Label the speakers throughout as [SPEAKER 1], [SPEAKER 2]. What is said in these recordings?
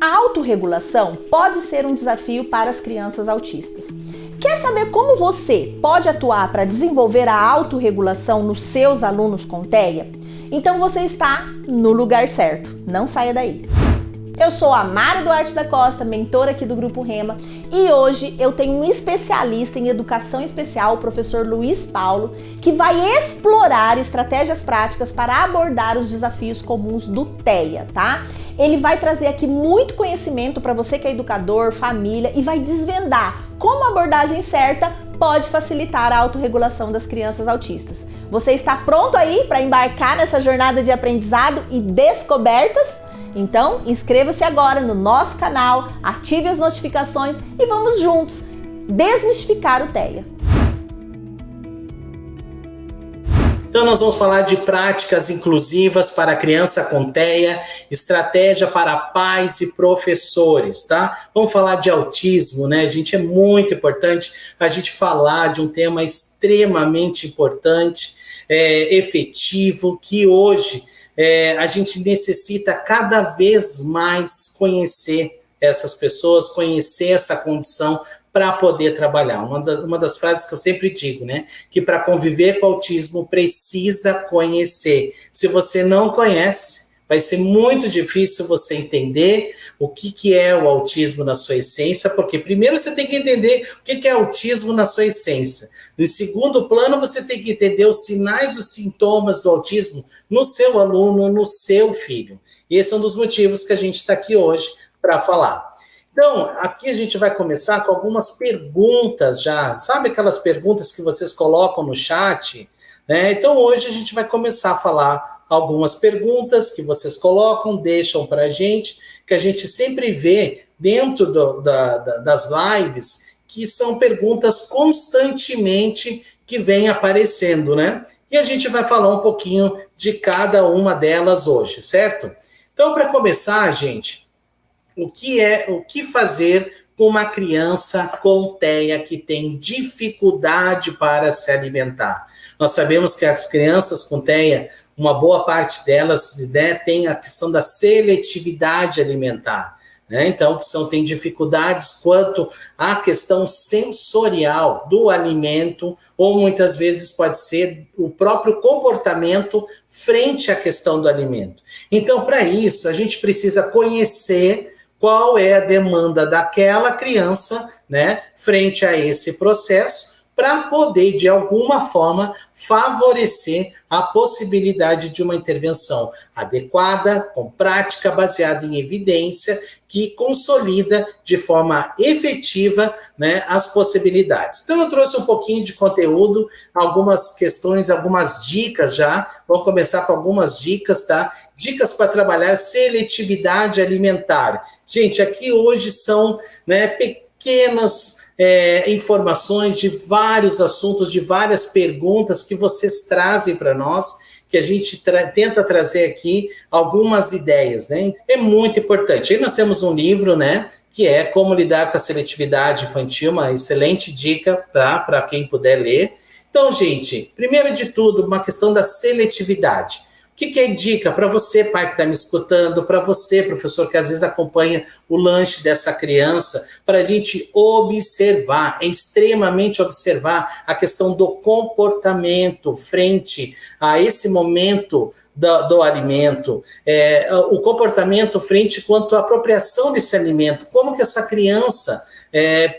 [SPEAKER 1] A autorregulação pode ser um desafio para as crianças autistas. Quer saber como você pode atuar para desenvolver a autorregulação nos seus alunos com TEA? Então você está no lugar certo, não saia daí. Eu sou a Mara Duarte da Costa, mentora aqui do Grupo Rema, e hoje eu tenho um especialista em educação especial, o professor Luiz Paulo, que vai explorar estratégias práticas para abordar os desafios comuns do TEA, tá? Ele vai trazer aqui muito conhecimento para você que é educador, família, e vai desvendar como a abordagem certa pode facilitar a autorregulação das crianças autistas. Você está pronto aí para embarcar nessa jornada de aprendizado e descobertas? Então, inscreva-se agora no nosso canal, ative as notificações e vamos juntos desmistificar o TEA.
[SPEAKER 2] Então, nós vamos falar de práticas inclusivas para criança com TEA, estratégia para pais e professores, tá? Vamos falar de autismo, né, gente? É muito importante a gente falar de um tema extremamente importante, efetivo, que hoje a gente necessita cada vez mais conhecer essas pessoas, conhecer essa condição para poder trabalhar. Uma das frases que eu sempre digo, né? Que para conviver com o autismo precisa conhecer. Se você não conhece, vai ser muito difícil você entender o que é o autismo na sua essência, porque primeiro você tem que entender o que é autismo na sua essência. Em segundo plano, você tem que entender os sinais, os sintomas do autismo no seu aluno, no seu filho. E esse é um dos motivos que a gente está aqui hoje para falar. Então, aqui a gente vai começar com algumas perguntas já. Sabe aquelas perguntas que vocês colocam no chat? Né? Então, hoje a gente vai começar a falar algumas perguntas que vocês colocam, deixam para a gente, que a gente sempre vê dentro das lives, que são perguntas constantemente que vêm aparecendo, né? E a gente vai falar um pouquinho de cada uma delas hoje, certo? Então, para começar, gente, o que fazer com uma criança com TEA que tem dificuldade para se alimentar? Nós sabemos que as crianças com TEA, uma boa parte delas, né, tem a questão da seletividade alimentar. Né? Então, tem dificuldades quanto à questão sensorial do alimento, ou muitas vezes pode ser o próprio comportamento frente à questão do alimento. Então, para isso, a gente precisa conhecer qual é a demanda daquela criança, né, frente a esse processo, para poder, de alguma forma, favorecer a possibilidade de uma intervenção adequada, com prática, baseada em evidência, que consolida de forma efetiva, né, as possibilidades. Então, eu trouxe um pouquinho de conteúdo, algumas questões, algumas dicas já. Vamos começar com algumas dicas, tá? Dicas para trabalhar seletividade alimentar. Gente, aqui hoje são, né, pequenas informações de vários assuntos, de várias perguntas que vocês trazem para nós, que a gente tenta trazer aqui algumas ideias, né? É muito importante. Aí nós temos um livro, né, que é Como Lidar com a Seletividade Infantil, uma excelente dica, tá, para quem puder ler. Então, gente, primeiro de tudo, uma questão da seletividade. O que é dica para você, pai que está me escutando, para você, professor, que às vezes acompanha o lanche dessa criança, para a gente observar, extremamente observar a questão do comportamento frente a esse momento do alimento, o comportamento frente quanto à apropriação desse alimento, como que essa criança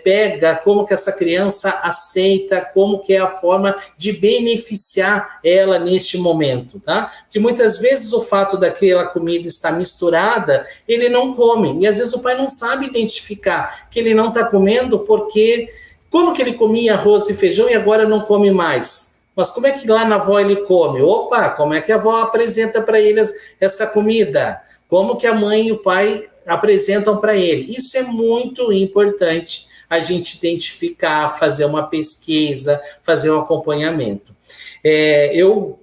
[SPEAKER 2] pega, como que essa criança aceita, como que é a forma de beneficiar ela neste momento, tá? Porque muitas vezes o fato daquela comida estar misturada, ele não come, e às vezes o pai não sabe identificar que ele não está comendo porque como que ele comia arroz e feijão e agora não come mais? Mas como é que lá na avó ele come? Opa, como é que a avó apresenta para ele essa comida? Como que a mãe e o pai apresentam para ele? Isso é muito importante a gente identificar, fazer uma pesquisa, fazer um acompanhamento. Eu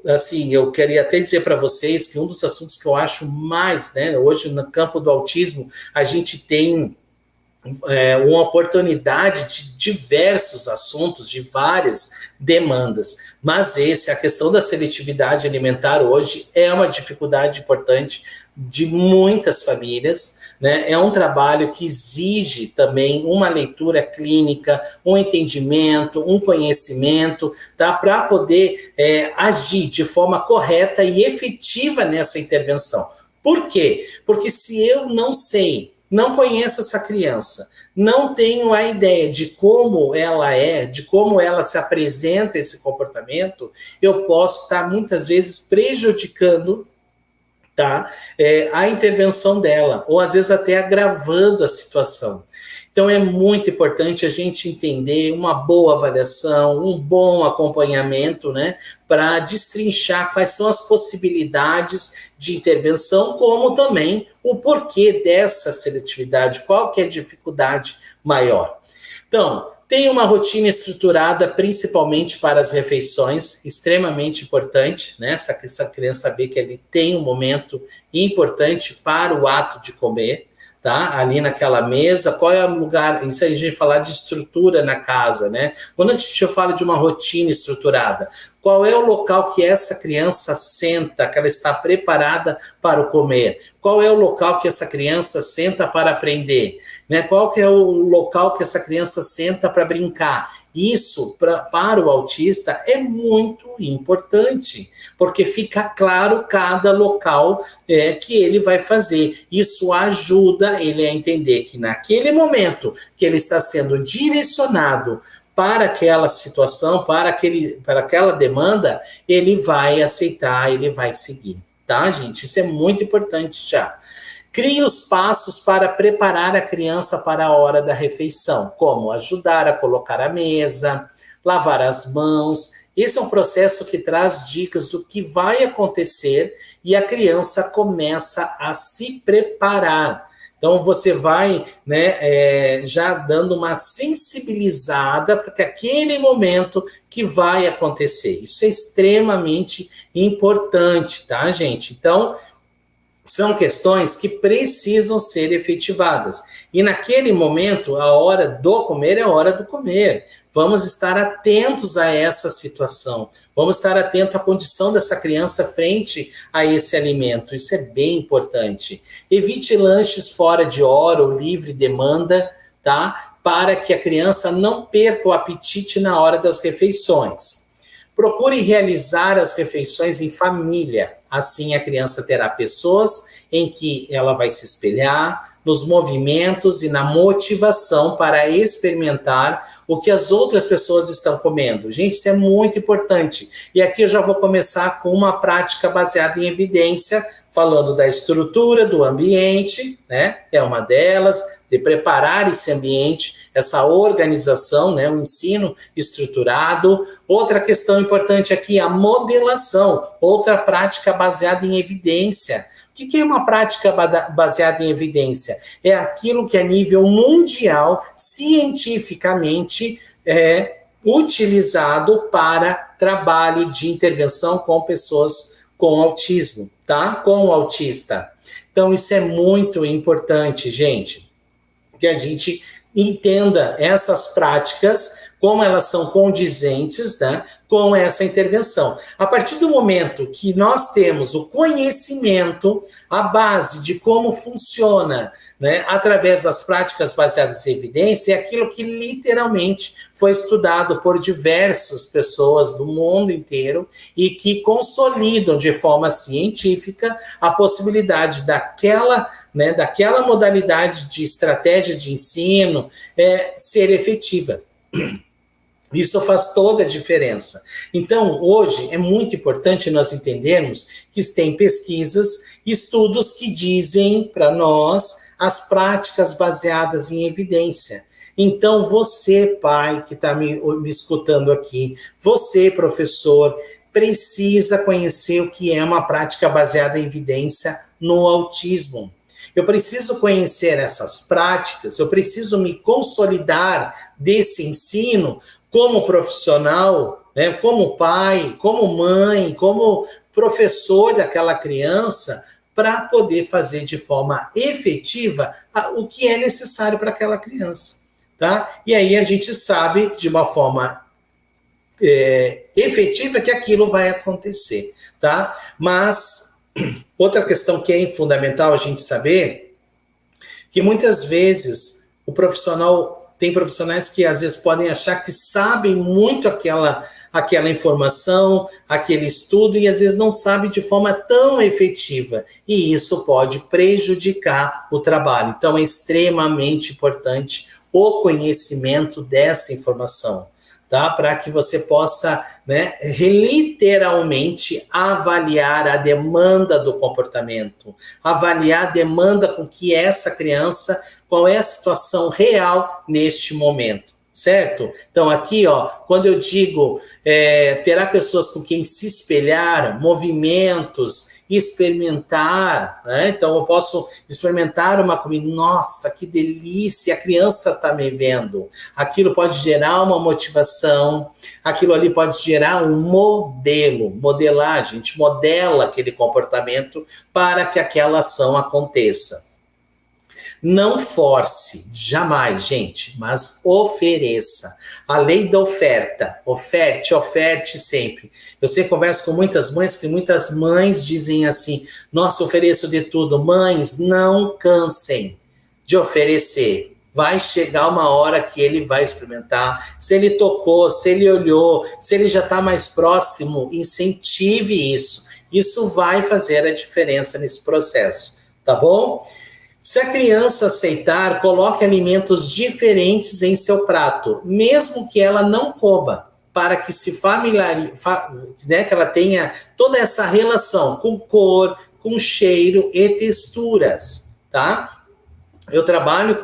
[SPEAKER 2] queria até dizer para vocês que um dos assuntos que eu acho mais, né, hoje no campo do autismo, a gente tem uma oportunidade de diversos assuntos, de várias demandas. Mas a questão da seletividade alimentar hoje é uma dificuldade importante de muitas famílias, né? É um trabalho que exige também uma leitura clínica, um entendimento, um conhecimento, tá? Para poder agir de forma correta e efetiva nessa intervenção. Por quê? Porque se eu não sei, não conheço essa criança, não tenho a ideia de como ela é, de como ela se apresenta esse comportamento, eu posso estar muitas vezes prejudicando, tá, a intervenção dela, ou às vezes até agravando a situação. Então é muito importante a gente entender uma boa avaliação, um bom acompanhamento, né, para destrinchar quais são as possibilidades de intervenção, como também o porquê dessa seletividade, qual que é a dificuldade maior. Então, tem uma rotina estruturada, principalmente para as refeições, extremamente importante, né? Essa criança saber que ele tem um momento importante para o ato de comer, tá? Ali naquela mesa, qual é o lugar? Isso aí a gente falar de estrutura na casa, né? Quando a gente fala de uma rotina estruturada, qual é o local que essa criança senta, que ela está preparada para o comer? Qual é o local que essa criança senta para aprender? Né? Qual que é o local que essa criança senta para brincar? Isso, para o autista, é muito importante, porque fica claro cada local que ele vai fazer. Isso ajuda ele a entender que naquele momento que ele está sendo direcionado para aquela situação, para aquela demanda, ele vai aceitar, ele vai seguir, tá, gente? Isso é muito importante já. Crie os passos para preparar a criança para a hora da refeição, como ajudar a colocar a mesa, lavar as mãos. Esse é um processo que traz dicas do que vai acontecer e a criança começa a se preparar. Então, você vai, né, já dando uma sensibilizada para aquele momento que vai acontecer. Isso é extremamente importante, tá, gente? Então, são questões que precisam ser efetivadas. E naquele momento, a hora do comer é a hora do comer. Vamos estar atentos a essa situação. Vamos estar atentos à condição dessa criança frente a esse alimento. Isso é bem importante. Evite lanches fora de hora ou livre demanda, tá? Para que a criança não perca o apetite na hora das refeições. Procure realizar as refeições em família. Assim, a criança terá pessoas em que ela vai se espelhar, nos movimentos e na motivação para experimentar o que as outras pessoas estão comendo. Gente, isso é muito importante. E aqui eu já vou começar com uma prática baseada em evidência, falando da estrutura do ambiente, né? É uma delas, de preparar esse ambiente, essa organização, né? O ensino estruturado. Outra questão importante aqui, a modelação, outra prática baseada em evidência. O que é uma prática baseada em evidência? É aquilo que a nível mundial, cientificamente, é utilizado para trabalho de intervenção com pessoas com autismo, tá? Com o autista. Então, isso é muito importante, gente, que a gente entenda essas práticas, como elas são condizentes, né, com essa intervenção. A partir do momento que nós temos o conhecimento, a base de como funciona, né, através das práticas baseadas em evidência, é aquilo que literalmente foi estudado por diversas pessoas do mundo inteiro e que consolidam de forma científica a possibilidade daquela modalidade de estratégia de ensino ser efetiva. Isso faz toda a diferença. Então, hoje, é muito importante nós entendermos que tem pesquisas, estudos que dizem para nós as práticas baseadas em evidência. Então, você, pai, que está me escutando aqui, você, professor, precisa conhecer o que é uma prática baseada em evidência no autismo. Eu preciso conhecer essas práticas, eu preciso me consolidar desse ensino como profissional, né, como pai, como mãe, como professor daquela criança, para poder fazer de forma efetiva o que é necessário para aquela criança, tá? E aí a gente sabe de uma forma efetiva que aquilo vai acontecer, tá? Mas outra questão que é fundamental a gente saber, que muitas vezes o profissional, tem profissionais que às vezes podem achar que sabem muito aquela informação, aquele estudo, e às vezes não sabe de forma tão efetiva. E isso pode prejudicar o trabalho. Então, é extremamente importante o conhecimento dessa informação, tá? Para que você possa, né, literalmente avaliar a demanda do comportamento, avaliar a demanda com que essa criança, qual é a situação real neste momento. Certo? Então, aqui, ó, quando eu digo terá pessoas com quem se espelhar, movimentos, experimentar, né? Então, eu posso experimentar uma comida, nossa, que delícia, a criança está me vendo. Aquilo pode gerar uma motivação, aquilo ali pode gerar um modelo, modelar, a gente modela aquele comportamento para que aquela ação aconteça. Não force, jamais, gente, mas ofereça. A lei da oferta. Oferte sempre. Eu sempre converso com muitas mães, que muitas mães dizem assim, nossa, ofereço de tudo. Mães, não cansem de oferecer. Vai chegar uma hora que ele vai experimentar. Se ele tocou, se ele olhou, se ele já está mais próximo, incentive isso. Isso vai fazer a diferença nesse processo, tá bom? Se a criança aceitar, coloque alimentos diferentes em seu prato, mesmo que ela não coma, para que se familiarize, né, que ela tenha toda essa relação com cor, com cheiro e texturas, tá? Eu trabalho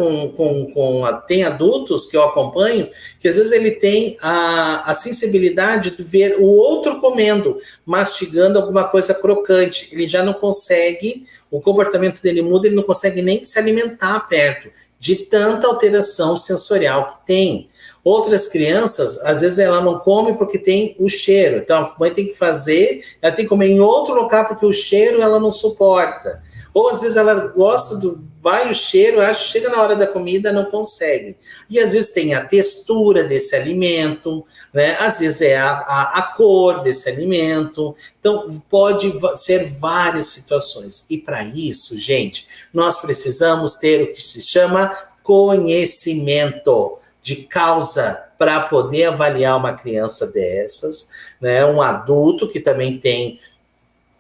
[SPEAKER 2] tem adultos que eu acompanho, que às vezes ele tem a sensibilidade de ver o outro comendo, mastigando alguma coisa crocante. Ele já não consegue, o comportamento dele muda, ele não consegue nem se alimentar perto, de tanta alteração sensorial que tem. Outras crianças, às vezes ela não come porque tem o cheiro. Então a mãe tem que fazer, ela tem que comer em outro local porque o cheiro ela não suporta. Ou às vezes ela gosta vai o cheiro, chega na hora da comida, não consegue. E às vezes tem a textura desse alimento, né? Às vezes é a cor desse alimento. Então, pode ser várias situações. E para isso, gente, nós precisamos ter o que se chama conhecimento de causa para poder avaliar uma criança dessas, né? Um adulto que também tem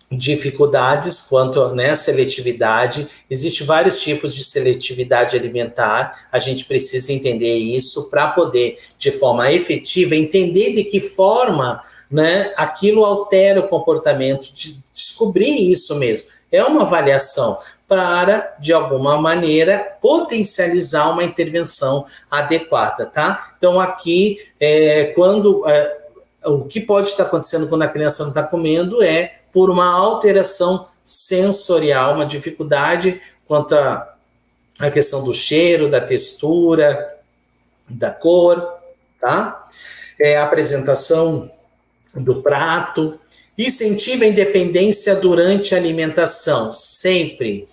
[SPEAKER 2] dificuldades quanto à seletividade. Existem vários tipos de seletividade alimentar, a gente precisa entender isso para poder, de forma efetiva, entender de que forma, né, aquilo altera o comportamento, descobrir isso mesmo. É uma avaliação para, de alguma maneira, potencializar uma intervenção adequada, tá? Então, aqui, o que pode estar acontecendo quando a criança não está comendo é por uma alteração sensorial, uma dificuldade quanto à questão do cheiro, da textura, da cor, tá? A apresentação do prato. Incentiva a independência durante a alimentação. Sempre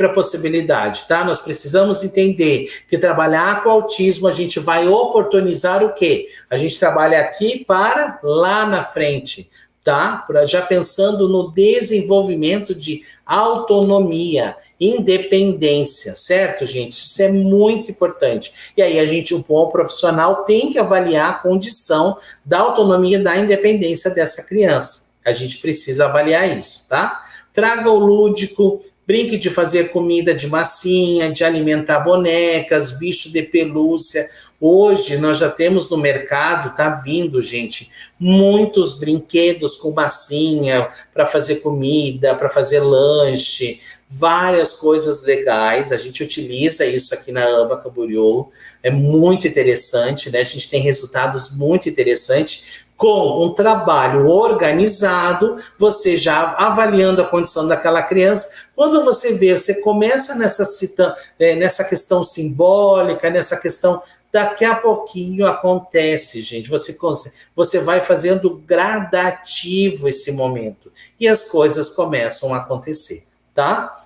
[SPEAKER 2] a possibilidade, tá? Nós precisamos entender que trabalhar com autismo, a gente vai oportunizar o quê? A gente trabalha aqui para lá na frente, tá? Já pensando no desenvolvimento de autonomia, independência, certo, gente? Isso é muito importante. E aí um bom profissional tem que avaliar a condição da autonomia, da independência dessa criança. A gente precisa avaliar isso, tá? Traga o lúdico, brinque de fazer comida de massinha, de alimentar bonecas, bicho de pelúcia. Hoje nós já temos no mercado, tá vindo, gente, muitos brinquedos com massinha para fazer comida, para fazer lanche, várias coisas legais. A gente utiliza isso aqui na Aba Camboriú, é muito interessante, né? A gente tem resultados muito interessantes. Com um trabalho organizado, você já avaliando a condição daquela criança, quando você começa nessa questão simbólica, nessa questão, daqui a pouquinho acontece, gente, você vai fazendo gradativo esse momento, e as coisas começam a acontecer, tá?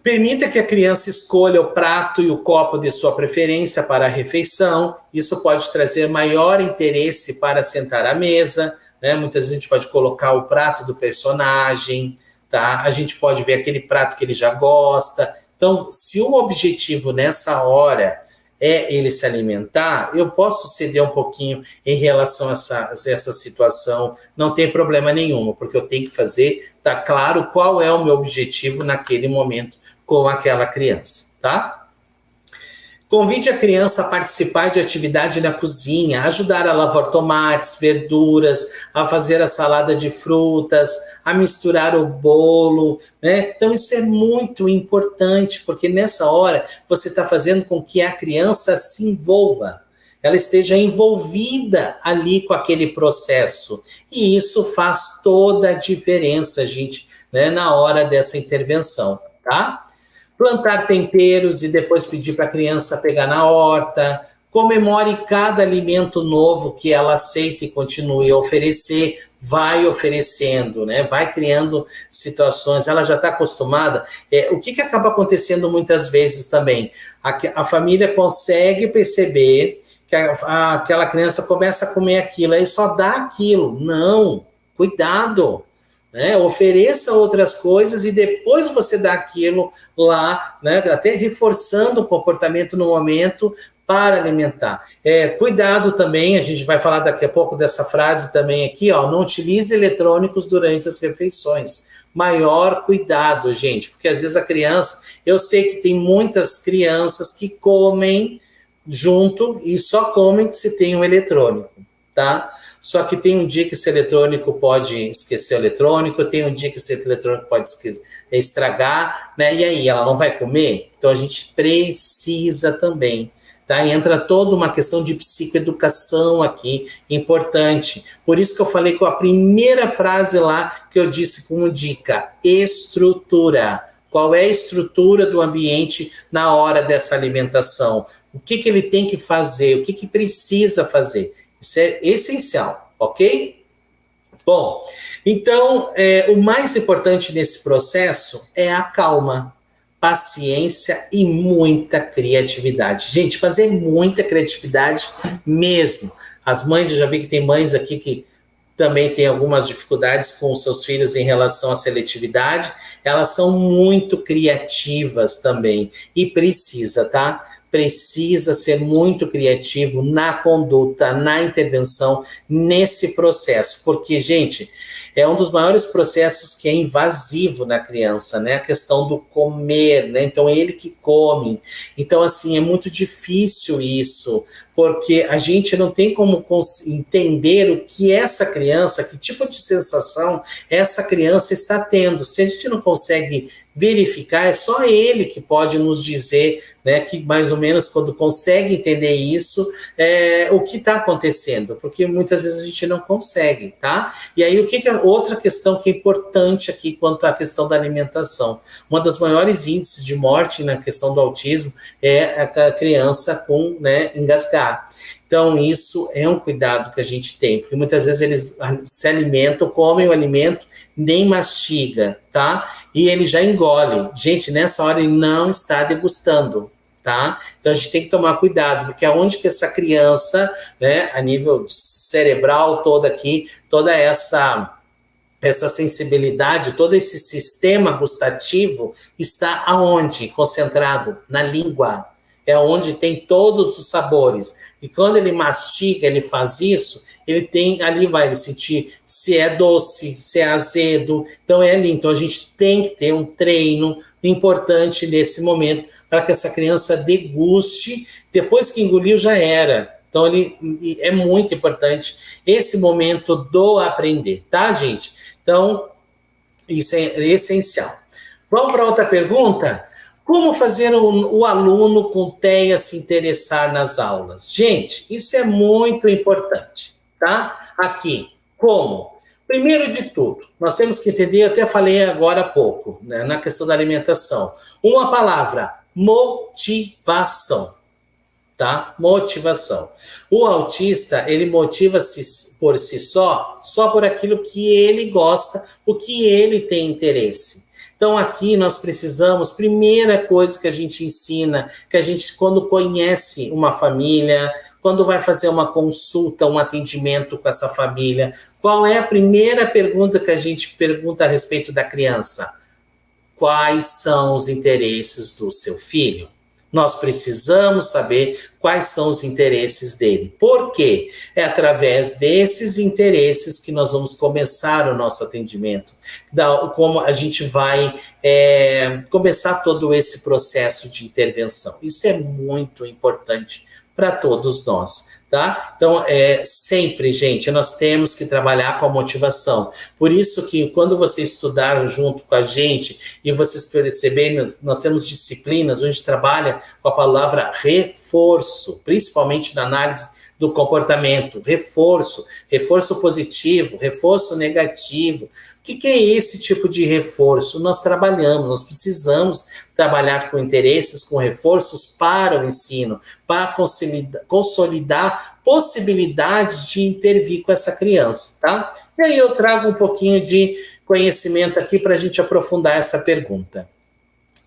[SPEAKER 2] Permita que a criança escolha o prato e o copo de sua preferência para a refeição. Isso pode trazer maior interesse para sentar à mesa, né? Muitas vezes a gente pode colocar o prato do personagem, tá? A gente pode ver aquele prato que ele já gosta. Então, se o objetivo nessa hora é ele se alimentar, eu posso ceder um pouquinho em relação a essa situação, não tem problema nenhum, porque eu tenho que fazer, tá claro qual é o meu objetivo naquele momento com aquela criança, tá? Convide a criança a participar de atividade na cozinha, ajudar a lavar tomates, verduras, a fazer a salada de frutas, a misturar o bolo, né? Então isso é muito importante, porque nessa hora você está fazendo com que a criança se envolva, ela esteja envolvida ali com aquele processo. E isso faz toda a diferença, gente, né, na hora dessa intervenção, tá? Plantar temperos e depois pedir para a criança pegar na horta. Comemore cada alimento novo que ela aceita e continue a oferecer. Vai oferecendo, né? Vai criando situações. Ela já está acostumada. O que acaba acontecendo muitas vezes também? A família consegue perceber que aquela criança começa a comer aquilo, aí só dá aquilo. Não, cuidado. Né? Ofereça outras coisas e depois você dá aquilo lá, né? Até reforçando o comportamento no momento para alimentar. Cuidado também, a gente vai falar daqui a pouco dessa frase também aqui, ó, não utilize eletrônicos durante as refeições. Maior cuidado, gente, porque às vezes a criança, eu sei que tem muitas crianças que comem junto e só comem se tem um eletrônico, tá? Só que tem um dia que esse eletrônico pode esquecer o eletrônico, tem um dia que esse eletrônico pode estragar, né? E aí, ela não vai comer? Então, a gente precisa também, tá? E entra toda uma questão de psicoeducação aqui, importante. Por isso que eu falei com a primeira frase lá, que eu disse como dica, estrutura. Qual é a estrutura do ambiente na hora dessa alimentação? O que ele tem que fazer? O que precisa fazer? Isso é essencial, ok? Bom, então, o mais importante nesse processo é a calma, paciência e muita criatividade. Gente, fazer muita criatividade mesmo. As mães, eu já vi que tem mães aqui que também têm algumas dificuldades com os seus filhos em relação à seletividade. Elas são muito criativas também e precisa, tá? Precisa ser muito criativo na conduta, na intervenção, nesse processo. Porque, gente, é um dos maiores processos que é invasivo na criança, né? A questão do comer, né? Então, é ele que come. Então, assim, é muito difícil isso, porque a gente não tem como entender o que essa criança, que tipo de sensação essa criança está tendo. Se a gente não consegue verificar, é só ele que pode nos dizer, né, que mais ou menos quando consegue entender isso, o que está acontecendo, porque muitas vezes a gente não consegue, tá? E aí, outra questão que é importante aqui quanto à questão da alimentação, uma das maiores índices de morte na questão do autismo é a criança com, né, engasgar. Então, isso é um cuidado que a gente tem, porque muitas vezes eles se alimentam, comem o alimento, nem mastiga, tá? E ele já engole. Gente, nessa hora ele não está degustando, tá? Então a gente tem que tomar cuidado, porque aonde que essa criança, né, a nível cerebral toda aqui, toda essa sensibilidade, todo esse sistema gustativo está aonde? Concentrado na língua. É onde tem todos os sabores. E quando ele mastiga, ele faz isso, ele tem, ali vai ele sentir se é doce, se é azedo. Então é ali. Então a gente tem que ter um treino importante nesse momento para que essa criança deguste. Depois que engoliu, já era. Então é muito importante esse momento do aprender, tá, gente? Então, isso é essencial. Vamos para outra pergunta? Como fazer o aluno com TEA se interessar nas aulas? Gente, isso é muito importante, tá? Aqui, como? Primeiro de tudo, nós temos que entender, eu até falei agora há pouco, né, na questão da alimentação, uma palavra, motivação. tá? Motivação. O autista, ele motiva-se por si só por aquilo que ele gosta, o que ele tem interesse. Então, aqui nós precisamos, primeira coisa que a gente ensina, que a gente, quando conhece uma família, quando vai fazer uma consulta, um atendimento com essa família, qual é a primeira pergunta que a gente pergunta a respeito da criança? Quais são os interesses do seu filho? Nós precisamos saber quais são os interesses dele. Por quê? É através desses interesses que nós vamos começar o nosso atendimento. Como a gente vai começar todo esse processo de intervenção. Isso é muito importante para todos nós. Tá? Então, sempre, gente, nós temos que trabalhar com a motivação. Por isso que quando vocês estudaram junto com a gente e vocês perceberem, nós temos disciplinas onde a gente trabalha com a palavra reforço, principalmente na análise do comportamento, reforço positivo, reforço negativo. O que é esse tipo de reforço? Nós trabalhamos, nós precisamos trabalhar com interesses, com reforços para o ensino, para consolidar possibilidades de intervir com essa criança, tá? E aí eu trago um pouquinho de conhecimento aqui para a gente aprofundar essa pergunta.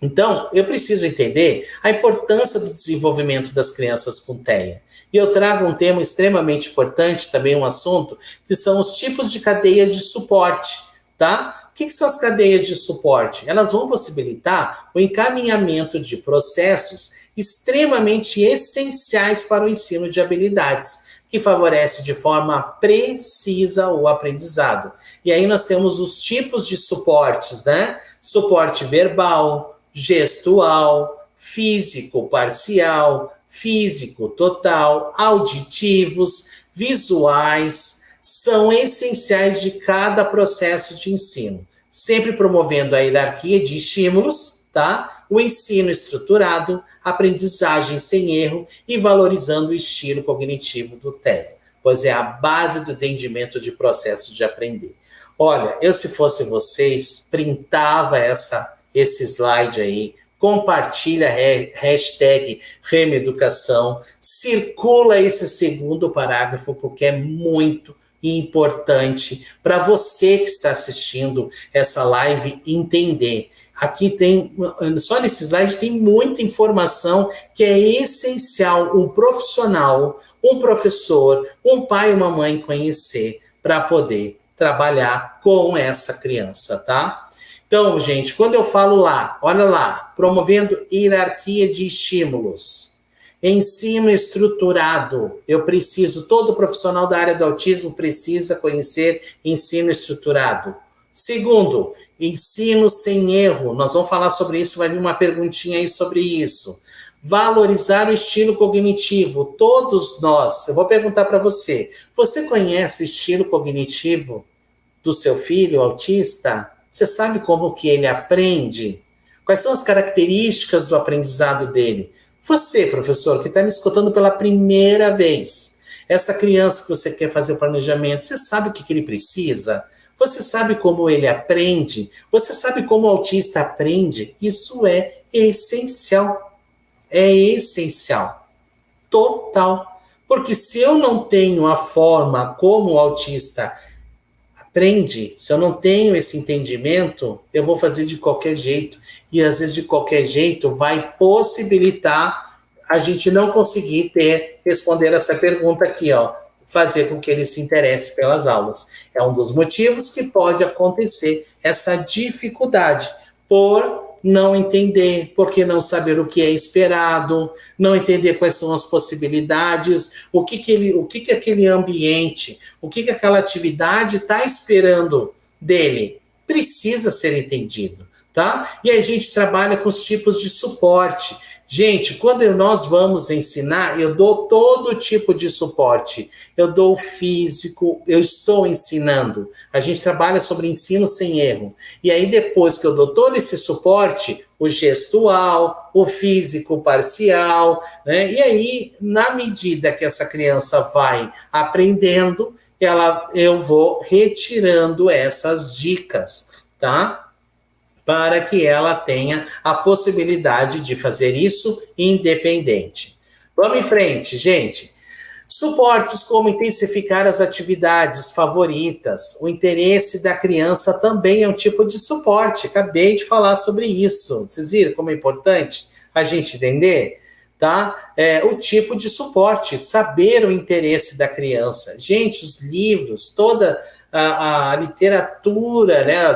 [SPEAKER 2] Então, eu preciso entender a importância do desenvolvimento das crianças com TEA. E eu trago um tema extremamente importante, também um assunto, que são os tipos de cadeias de suporte, tá? O que são as cadeias de suporte? Elas vão possibilitar o encaminhamento de processos extremamente essenciais para o ensino de habilidades, que favorece de forma precisa o aprendizado. E aí nós temos os tipos de suportes, né? Suporte verbal, gestual, físico parcial, físico total, auditivos, visuais, são essenciais de cada processo de ensino, sempre promovendo a hierarquia de estímulos, tá? O ensino estruturado, aprendizagem sem erro e valorizando o estilo cognitivo do TEA, pois é a base do entendimento de processos de aprender. Olha, eu se fosse vocês, printava esse slide aí, compartilha hashtag Remeducação, circula esse segundo parágrafo, porque é muito importante para você que está assistindo essa live entender. Aqui tem, só nesse slide tem muita informação que é essencial um profissional, um professor, um pai e uma mãe conhecer para poder trabalhar com essa criança, tá? Então, gente, quando eu falo lá, olha lá, promovendo hierarquia de estímulos, ensino estruturado, todo profissional da área do autismo precisa conhecer ensino estruturado. Segundo, ensino sem erro, nós vamos falar sobre isso, vai vir uma perguntinha aí sobre isso. Valorizar o estilo cognitivo, todos nós, eu vou perguntar para você, você conhece o estilo cognitivo do seu filho autista? Você sabe como que ele aprende? Quais são as características do aprendizado dele? Você, professor, que está me escutando pela primeira vez, essa criança que você quer fazer o planejamento, você sabe o que ele precisa? Você sabe como ele aprende? Você sabe como o autista aprende? Isso é essencial. É essencial. Total. Porque se eu não tenho a forma como o autista aprende, se eu não tenho esse entendimento, eu vou fazer de qualquer jeito. E às vezes de qualquer jeito vai possibilitar a gente não conseguir responder essa pergunta aqui, ó, fazer com que ele se interesse pelas aulas. É um dos motivos que pode acontecer essa dificuldade por não entender, porque não saber o que é esperado, não entender quais são as possibilidades, o que aquele ambiente, o que aquela atividade está esperando dele. Precisa ser entendido, tá? E aí a gente trabalha com os tipos de suporte. Gente, quando nós vamos ensinar, eu dou todo tipo de suporte. Eu dou o físico, eu estou ensinando. A gente trabalha sobre ensino sem erro. E aí, depois que eu dou todo esse suporte, o gestual, o físico parcial, né? E aí, na medida que essa criança vai aprendendo, eu vou retirando essas dicas, tá? Para que ela tenha a possibilidade de fazer isso independente. Vamos em frente, gente. Suportes como intensificar as atividades favoritas. O interesse da criança também é um tipo de suporte. Acabei de falar sobre isso. Vocês viram como é importante a gente entender? Tá? O tipo de suporte, saber o interesse da criança. Gente, os livros, toda a literatura, né,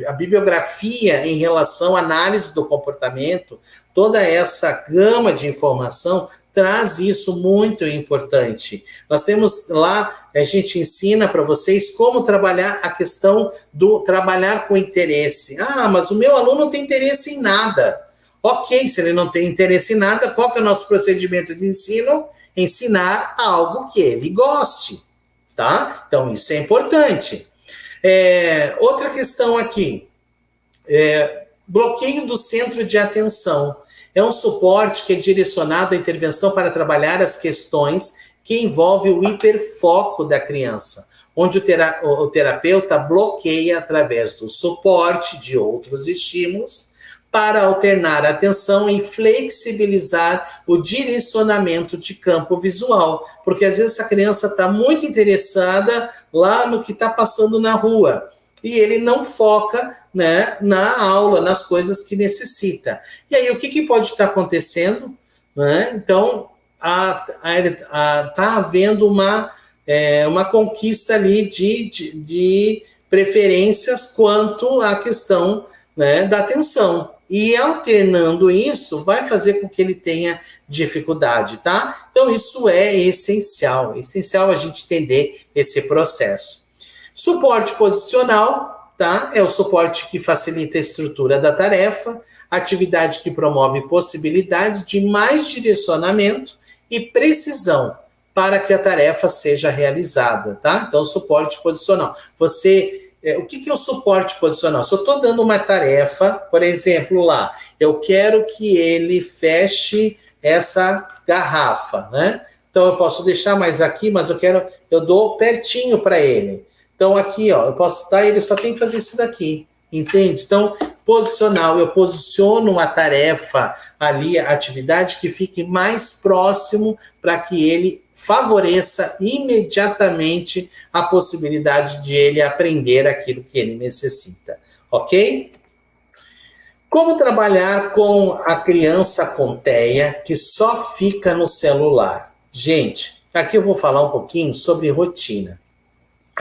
[SPEAKER 2] a bibliografia em relação à análise do comportamento, toda essa gama de informação traz isso muito importante. Nós temos lá, a gente ensina para vocês como trabalhar a questão do trabalhar com interesse. Ah, mas o meu aluno não tem interesse em nada. Ok, se ele não tem interesse em nada, qual que é o nosso procedimento de ensino? Ensinar algo que ele goste, tá? Então, isso é importante. Outra questão aqui, bloqueio do centro de atenção. É um suporte que é direcionado à intervenção para trabalhar as questões que envolvem o hiperfoco da criança, onde o terapeuta bloqueia através do suporte de outros estímulos para alternar a atenção e flexibilizar o direcionamento de campo visual. Porque às vezes a criança está muito interessada lá no que está passando na rua e ele não foca, né, na aula, nas coisas que necessita. E aí, o que pode estar acontecendo? Né? Então, está havendo uma conquista ali de preferências quanto à questão, né, da atenção. E alternando isso, vai fazer com que ele tenha dificuldade, tá? Então, isso é essencial a gente entender esse processo. Suporte posicional, tá? É o suporte que facilita a estrutura da tarefa, atividade que promove possibilidade de mais direcionamento e precisão para que a tarefa seja realizada, tá? Então, suporte posicional. O que é o suporte posicional? Se eu estou dando uma tarefa, por exemplo, lá, eu quero que ele feche essa garrafa, né? Então, eu posso deixar mais aqui, mas eu dou pertinho para ele. Então, aqui, ó, eu posso dar, ele só tem que fazer isso daqui, entende? Então, posicional, eu posiciono uma tarefa ali, a atividade que fique mais próximo para que ele favoreça imediatamente a possibilidade de ele aprender aquilo que ele necessita, ok? Como trabalhar com a criança com TEA que só fica no celular? Gente, aqui eu vou falar um pouquinho sobre rotina.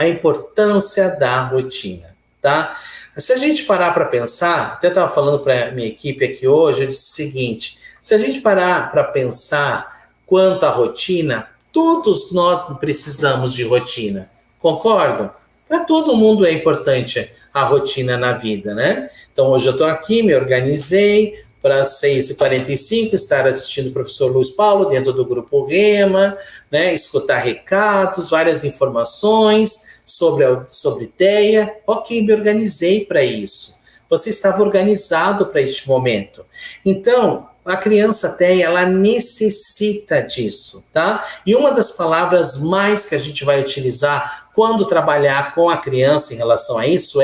[SPEAKER 2] A importância da rotina, tá? Se a gente parar para pensar, até estava falando para a minha equipe aqui hoje, eu disse o seguinte, se a gente parar para pensar quanto à rotina, todos nós precisamos de rotina, concordam? Para todo mundo é importante a rotina na vida, né? Então, hoje eu estou aqui, me organizei para 6h45, estar assistindo o professor Luiz Paulo dentro do Grupo Rema, né? Escutar recados, várias informações sobre TEA. Ok, me organizei para isso. Você estava organizado para este momento. Então, a criança TEA, ela necessita disso, tá? E uma das palavras mais que a gente vai utilizar quando trabalhar com a criança em relação a isso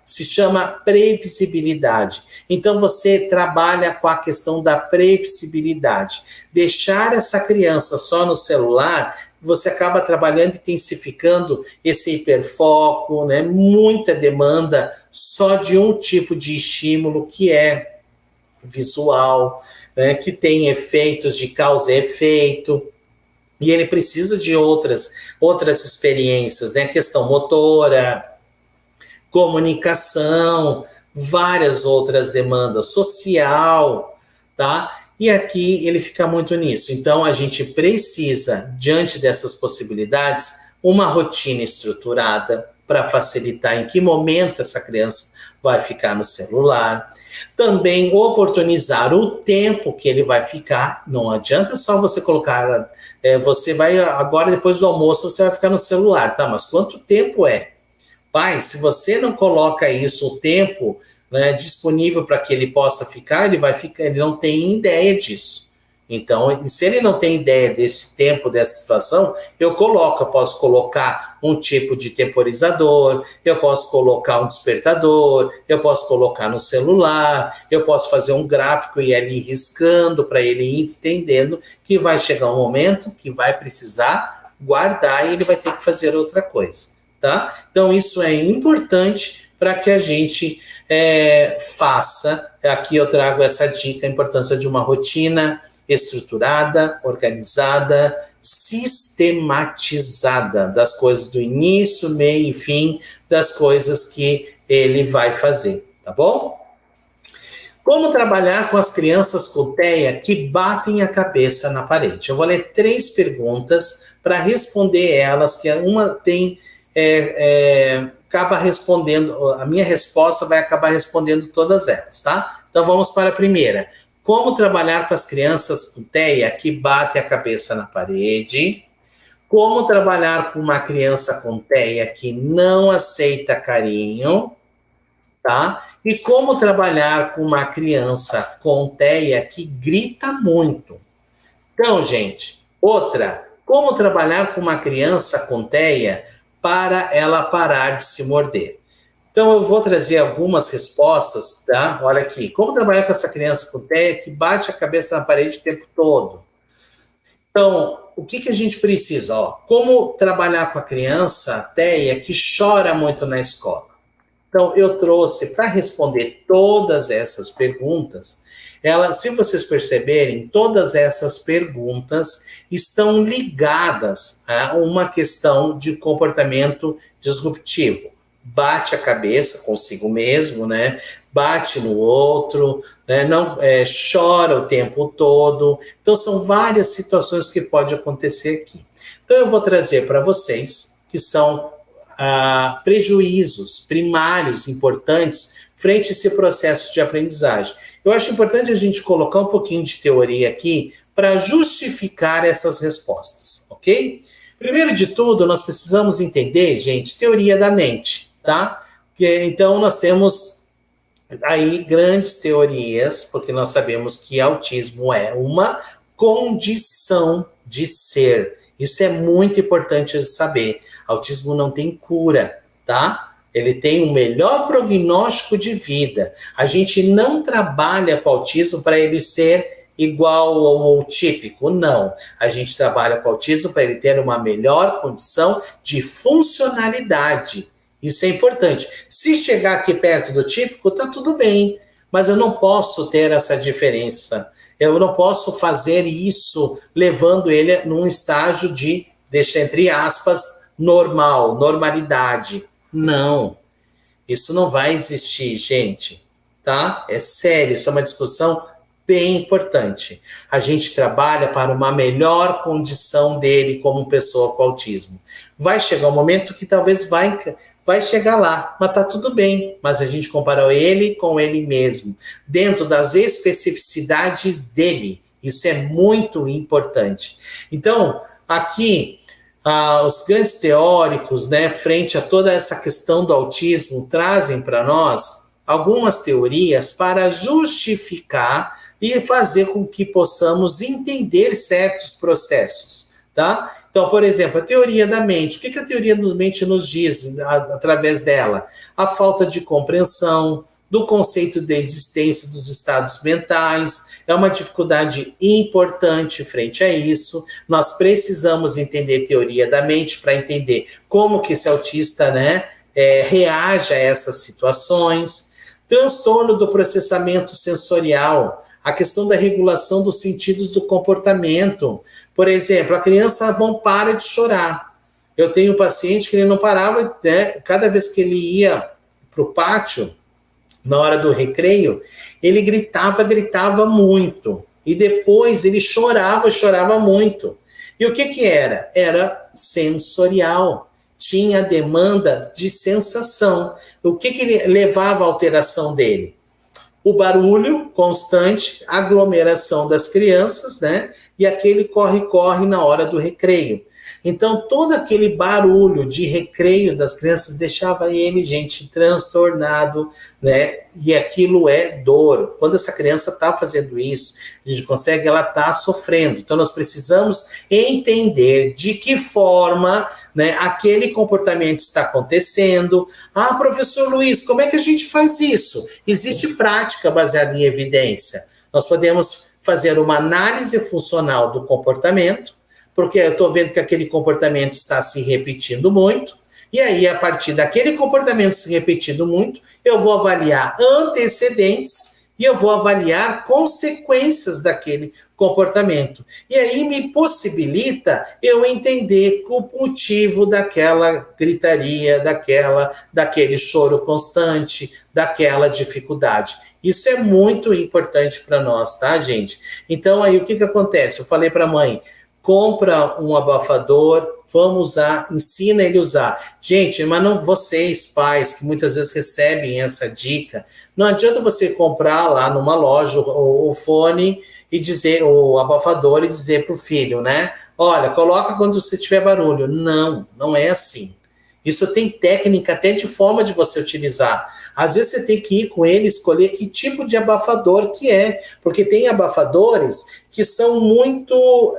[SPEAKER 2] se chama previsibilidade. Então, você trabalha com a questão da previsibilidade. Deixar essa criança só no celular, você acaba trabalhando, intensificando esse hiperfoco, né? Muita demanda só de um tipo de estímulo, que é visual, né? Que tem efeitos de causa e efeito. E ele precisa de outras experiências, né? Questão motora, comunicação, várias outras demandas, social, tá? E aqui ele fica muito nisso. Então, a gente precisa, diante dessas possibilidades, uma rotina estruturada para facilitar em que momento essa criança vai ficar no celular. Também oportunizar o tempo que ele vai ficar. Não adianta só você colocar, você vai agora, depois do almoço, você vai ficar no celular, tá? Mas quanto tempo é? Pai, se você não coloca isso, o tempo, né, disponível para que ele possa ficar, ele não tem ideia disso. Então, se ele não tem ideia desse tempo, dessa situação, eu posso colocar um tipo de temporizador, eu posso colocar um despertador, eu posso colocar no celular, eu posso fazer um gráfico e ir ali riscando para ele ir entendendo que vai chegar um momento que vai precisar guardar e ele vai ter que fazer outra coisa, tá? Então, isso é importante para que a gente faça. Aqui eu trago essa dica, a importância de uma rotina estruturada, organizada, sistematizada das coisas do início, meio e fim das coisas que ele vai fazer, tá bom? Como trabalhar com as crianças com TEA que batem a cabeça na parede? Eu vou ler 3 perguntas para responder elas, que uma tem acaba respondendo, a minha resposta vai acabar respondendo todas elas, tá? Então vamos para a primeira. Como trabalhar com as crianças com TEA que batem a cabeça na parede? Como trabalhar com uma criança com TEA que não aceita carinho? Tá? E como trabalhar com uma criança com TEA que grita muito? Então, gente, outra. Como trabalhar com uma criança com TEA para ela parar de se morder? Então, eu vou trazer algumas respostas, tá? Olha aqui. Como trabalhar com essa criança com TEA que bate a cabeça na parede o tempo todo? Então, o que a gente precisa? Como trabalhar com a criança TEA que chora muito na escola? Então, eu trouxe para responder todas essas perguntas. Se vocês perceberem, todas essas perguntas estão ligadas a uma questão de comportamento disruptivo. Bate a cabeça consigo mesmo, né? Bate no outro, né? Não chora o tempo todo. Então, são várias situações que podem acontecer aqui. Então, eu vou trazer para vocês que são prejuízos primários importantes frente a esse processo de aprendizagem. Eu acho importante a gente colocar um pouquinho de teoria aqui para justificar essas respostas, ok? Primeiro de tudo, nós precisamos entender, gente, teoria da mente, tá? Então, nós temos aí grandes teorias, porque nós sabemos que autismo é uma condição de ser. Isso é muito importante de saber. Autismo não tem cura, tá? Ele tem um melhor prognóstico de vida. A gente não trabalha com autismo para ele ser igual ou típico, não. A gente trabalha com autismo para ele ter uma melhor condição de funcionalidade. Isso é importante. Se chegar aqui perto do típico, tá tudo bem, mas eu não posso ter essa diferença. Eu não posso fazer isso levando ele num estágio de, deixa entre aspas, normal, normalidade. Não. Isso não vai existir, gente. Tá? É sério, isso é uma discussão bem importante. A gente trabalha para uma melhor condição dele como pessoa com autismo. Vai chegar um momento que talvez vai chegar lá, mas tá tudo bem. Mas a gente comparou ele com ele mesmo, dentro das especificidades dele. Isso é muito importante. Então, aqui, os grandes teóricos, né, frente a toda essa questão do autismo, trazem para nós algumas teorias para justificar e fazer com que possamos entender certos processos, tá? Então, por exemplo, a teoria da mente. O que a teoria da mente nos diz através dela? A falta de compreensão do conceito de existência dos estados mentais é uma dificuldade importante frente a isso. Nós precisamos entender teoria da mente para entender como que esse autista, né, reage a essas situações. Transtorno do processamento sensorial, a questão da regulação dos sentidos do comportamento. Por exemplo, a criança não para de chorar. Eu tenho um paciente que ele não parava, né, cada vez que ele ia para o pátio, na hora do recreio, ele gritava muito. E depois ele chorava muito. E o que era? Era sensorial. Tinha demanda de sensação. O que ele levava à alteração dele? O barulho constante, aglomeração das crianças, né? E aquele corre-corre na hora do recreio. Então, todo aquele barulho de recreio das crianças deixava ele, gente, transtornado, né? E aquilo é dor. Quando essa criança está fazendo isso, a gente consegue, ela está sofrendo. Então, nós precisamos entender de que forma, né, aquele comportamento está acontecendo. Ah, professor Luiz, como é que a gente faz isso? Existe prática baseada em evidência. Nós podemos fazer uma análise funcional do comportamento, porque eu estou vendo que aquele comportamento está se repetindo muito, e aí, a partir daquele comportamento se repetindo muito, eu vou avaliar antecedentes e eu vou avaliar consequências daquele comportamento. E aí me possibilita eu entender o motivo daquela gritaria, daquele choro constante, daquela dificuldade. Isso é muito importante para nós, tá, gente? Então, aí o que acontece? Eu falei para a mãe, compra um abafador, vamos usar, ensina ele a usar. Gente, mas não vocês, pais, que muitas vezes recebem essa dica, não adianta você comprar lá numa loja o fone e dizer, o abafador e dizer para o filho, né? Olha, coloca quando você tiver barulho. Não, não é assim. Isso tem técnica até de forma de você utilizar. Às vezes você tem que ir com ele, escolher que tipo de abafador que é, porque tem abafadores que são muito,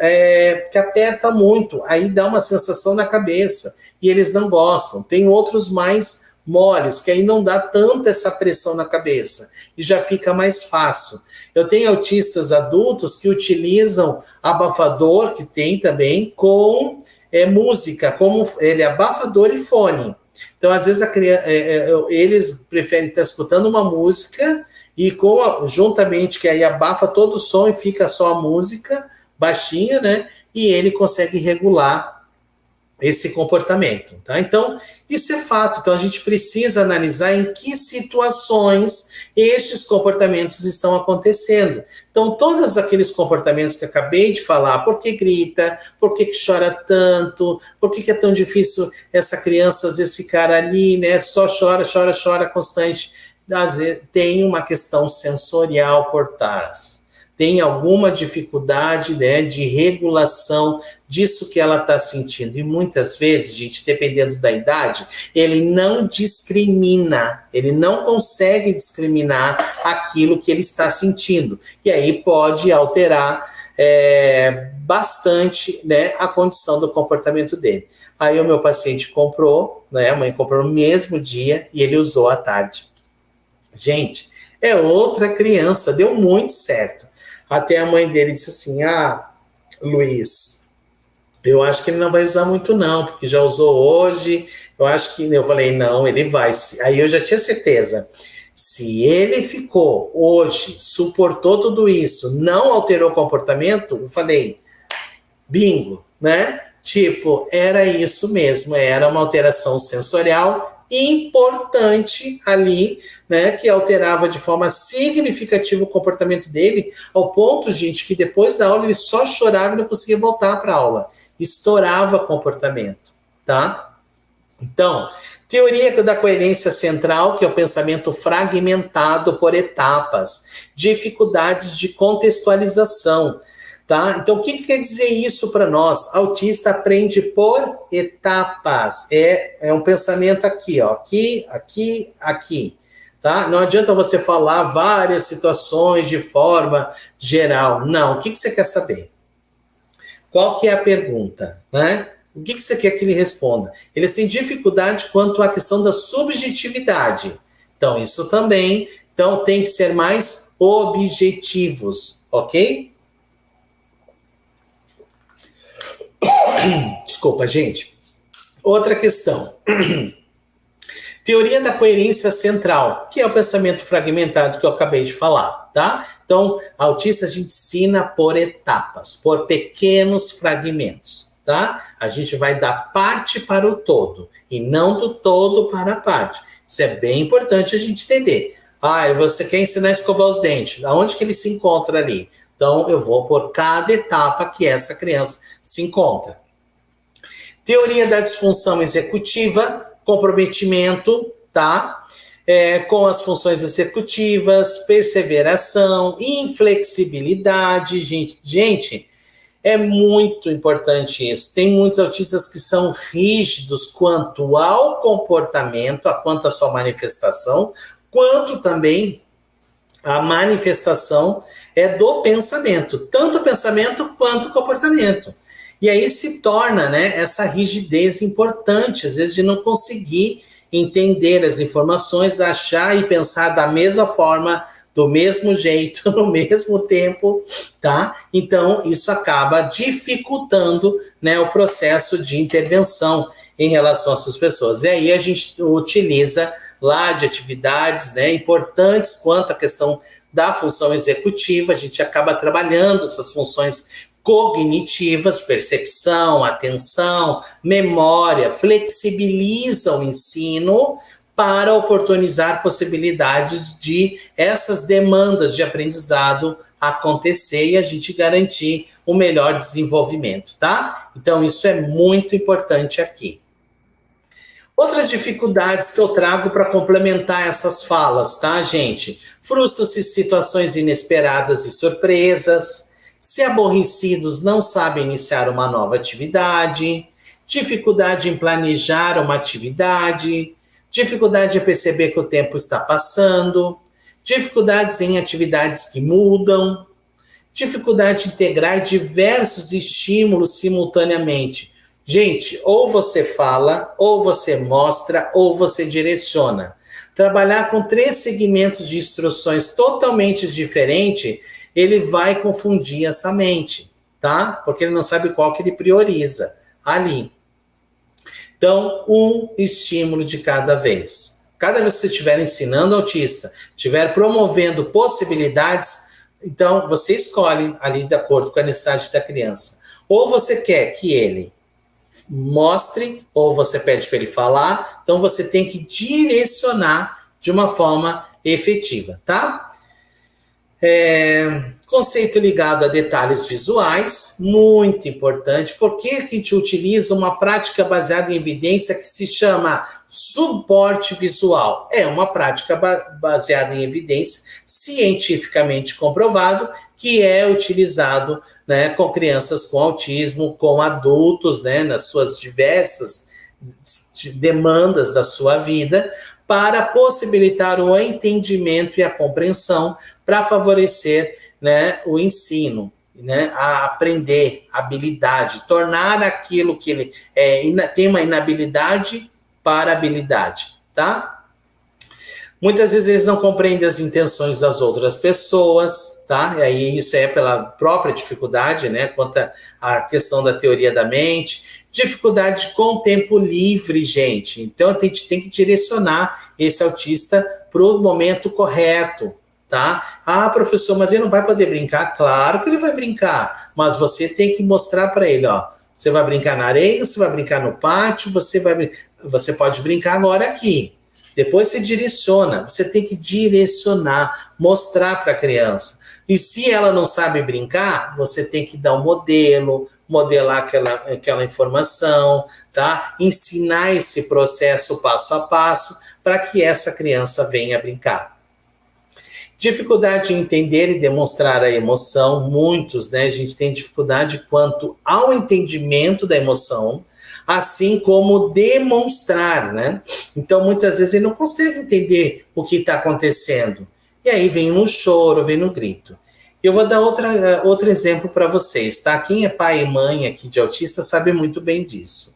[SPEAKER 2] que aperta muito, aí dá uma sensação na cabeça, e eles não gostam. Tem outros mais moles, que aí não dá tanta essa pressão na cabeça, e já fica mais fácil. Eu tenho autistas adultos que utilizam abafador, que tem também, com música, como ele é abafador e fone. Então, às vezes, eles preferem estar escutando uma música e juntamente, que aí abafa todo o som e fica só a música baixinha, né? E ele consegue regular esse comportamento, tá? Então, isso é fato. Então, a gente precisa analisar em que situações estes comportamentos estão acontecendo. Então, todos aqueles comportamentos que eu acabei de falar, por que grita, por que chora tanto, por que é tão difícil essa criança, às vezes, ficar ali, né? Só chora constante. Às vezes, tem uma questão sensorial por trás. Tem alguma dificuldade, né, de regulação disso que ela está sentindo. E muitas vezes, gente, dependendo da idade, ele não discrimina, ele não consegue discriminar aquilo que ele está sentindo. E aí pode alterar bastante, né, a condição do comportamento dele. Aí o meu paciente comprou, né, a mãe comprou no mesmo dia e ele usou à tarde. Gente, é outra criança, deu muito certo. Até a mãe dele disse assim, Luiz, eu acho que ele não vai usar muito não, porque já usou hoje, eu falei, não, ele vai. Aí eu já tinha certeza, se ele ficou hoje, suportou tudo isso, não alterou o comportamento, eu falei, bingo, né? Tipo, era isso mesmo, era uma alteração sensorial importante ali, né, que alterava de forma significativa o comportamento dele, ao ponto, gente, que depois da aula ele só chorava e não conseguia voltar para a aula. Estourava comportamento, tá? Então, teoria da coerência central, que é o pensamento fragmentado por etapas, dificuldades de contextualização, tá? Então, o que quer dizer isso para nós? Autista aprende por etapas. É um pensamento aqui, ó, aqui. Tá? Não adianta você falar várias situações de forma geral. Não. O que você quer saber? Qual que é a pergunta, né? O que você quer que ele responda? Eles têm dificuldade quanto à questão da subjetividade. Então, isso também. Então, tem que ser mais objetivos, ok? Desculpa, gente. Outra questão. Teoria da coerência central, que é o pensamento fragmentado que eu acabei de falar, tá? Então, autista a gente ensina por etapas, por pequenos fragmentos, tá? A gente vai da parte para o todo, e não do todo para a parte. Isso é bem importante a gente entender. Você quer ensinar a escovar os dentes, aonde que ele se encontra ali? Então, eu vou por cada etapa que essa criança se encontra. Teoria da disfunção executiva, comprometimento, tá? Com as funções executivas, perseveração, inflexibilidade, gente. É muito importante isso. Tem muitos autistas que são rígidos quanto ao comportamento, quanto à sua manifestação, quanto também a manifestação do pensamento, tanto o pensamento quanto o comportamento. E aí se torna, né, essa rigidez importante, às vezes, de não conseguir entender as informações, achar e pensar da mesma forma, do mesmo jeito, no mesmo tempo, tá? Então, isso acaba dificultando, né, o processo de intervenção em relação a essas pessoas. E aí a gente utiliza lá de atividades, né, importantes quanto à questão da função executiva, a gente acaba trabalhando essas funções cognitivas, percepção, atenção, memória, flexibiliza o ensino para oportunizar possibilidades de essas demandas de aprendizado acontecer e a gente garantir o melhor desenvolvimento, tá? Então, isso é muito importante aqui. Outras dificuldades que eu trago para complementar essas falas, tá, gente? Frustram-se situações inesperadas e surpresas, se aborrecidos não sabem iniciar uma nova atividade, dificuldade em planejar uma atividade, dificuldade em perceber que o tempo está passando, dificuldades em atividades que mudam, dificuldade de integrar diversos estímulos simultaneamente. Gente, ou você fala, ou você mostra, ou você direciona. Trabalhar com 3 segmentos de instruções totalmente diferentes, ele vai confundir essa mente, tá? Porque ele não sabe qual que ele prioriza ali. Então, um estímulo de cada vez. Cada vez que você estiver ensinando o autista, estiver promovendo possibilidades, então você escolhe ali de acordo com a necessidade da criança. Ou você quer que ele mostre, ou você pede para ele falar, então você tem que direcionar de uma forma efetiva, tá? Conceito ligado a detalhes visuais, muito importante. Por que a gente utiliza uma prática baseada em evidência que se chama suporte visual? É uma prática baseada em evidência, cientificamente comprovado, que é utilizado, né, com crianças com autismo, com adultos, né, nas suas diversas demandas da sua vida, para possibilitar o entendimento e a compreensão, para favorecer, né, o ensino, né, a aprender habilidade, tornar aquilo que ele tem uma inabilidade para habilidade, tá? Muitas vezes eles não compreendem as intenções das outras pessoas, tá? E aí isso é pela própria dificuldade, né, quanto à questão da teoria da mente. Dificuldade com tempo livre, gente. Então, a gente tem que direcionar esse autista para o momento correto, tá? Ah, professor, mas ele não vai poder brincar? Claro que ele vai brincar, mas você tem que mostrar para ele, ó, você vai brincar na areia, você vai brincar no pátio, você pode brincar agora aqui. Depois você direciona, você tem que direcionar, mostrar para a criança. E se ela não sabe brincar, você tem que dar um modelo, modelar aquela informação, tá? Ensinar esse processo passo a passo para que essa criança venha brincar. Dificuldade em entender e demonstrar a emoção, muitos, né? A gente tem dificuldade quanto ao entendimento da emoção, assim como demonstrar, né? Então, muitas vezes ele não consegue entender o que está acontecendo. E aí vem no choro, vem no grito. Eu vou dar outro exemplo para vocês, tá? Quem é pai e mãe aqui de autista sabe muito bem disso.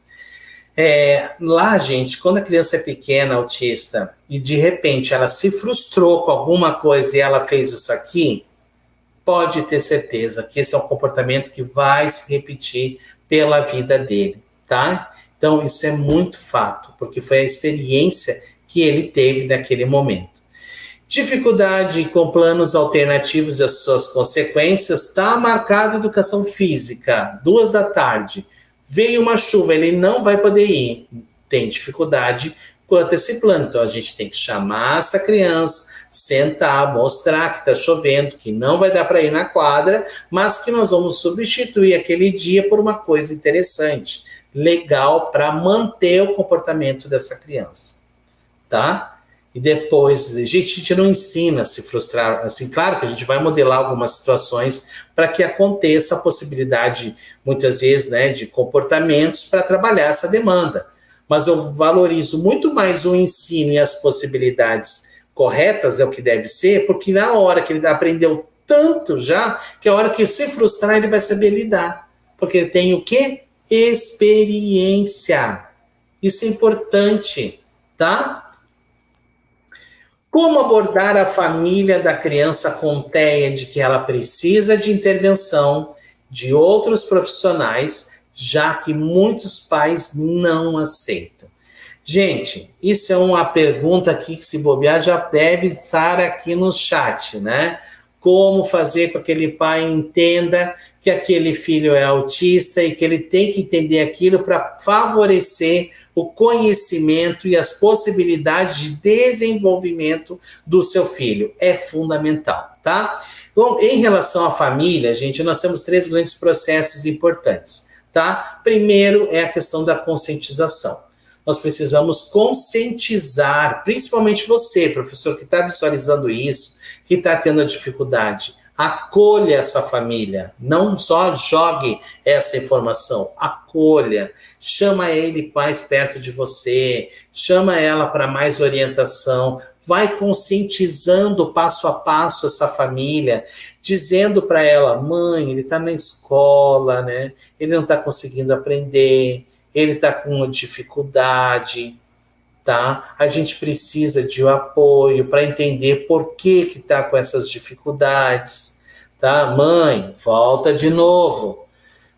[SPEAKER 2] Lá, gente, quando a criança é pequena, autista, e de repente ela se frustrou com alguma coisa e ela fez isso aqui, pode ter certeza que esse é um comportamento que vai se repetir pela vida dele, tá? Então, isso é muito fato, porque foi a experiência que ele teve naquele momento. Dificuldade com planos alternativos e as suas consequências, está marcado educação física, 14h. Veio uma chuva, ele não vai poder ir. Tem dificuldade quanto a esse plano. Então, a gente tem que chamar essa criança, sentar, mostrar que está chovendo, que não vai dar para ir na quadra, mas que nós vamos substituir aquele dia por uma coisa interessante, legal, para manter o comportamento dessa criança, tá? E depois, a gente não ensina a se frustrar. Assim, claro que a gente vai modelar algumas situações para que aconteça a possibilidade, muitas vezes, né, de comportamentos para trabalhar essa demanda. Mas eu valorizo muito mais o ensino e as possibilidades corretas, é o que deve ser, porque na hora que ele aprendeu tanto já, que a hora que ele se frustrar, ele vai saber lidar. Porque ele tem o quê? Experiência. Isso é importante, tá? Como abordar a família da criança com TEA de que ela precisa de intervenção de outros profissionais, já que muitos pais não aceitam? Gente, isso é uma pergunta aqui que, se bobear, já deve estar aqui no chat, né? Como fazer com que aquele pai entenda que aquele filho é autista e que ele tem que entender aquilo para favorecer o conhecimento e as possibilidades de desenvolvimento do seu filho. É fundamental, tá? Bom, em relação à família, gente, nós temos 3 grandes processos importantes, tá? Primeiro é a questão da conscientização. Nós precisamos conscientizar, principalmente você, professor, que está visualizando isso, que está tendo a dificuldade. Acolha essa família, não só jogue essa informação, acolha, chama ele, pais, perto de você, chama ela para mais orientação, vai conscientizando passo a passo essa família, dizendo para ela, mãe, ele está na escola, né? Ele não está conseguindo aprender, ele está com dificuldade, tá? A gente precisa de um apoio para entender por que está com essas dificuldades, tá? Mãe, volta de novo.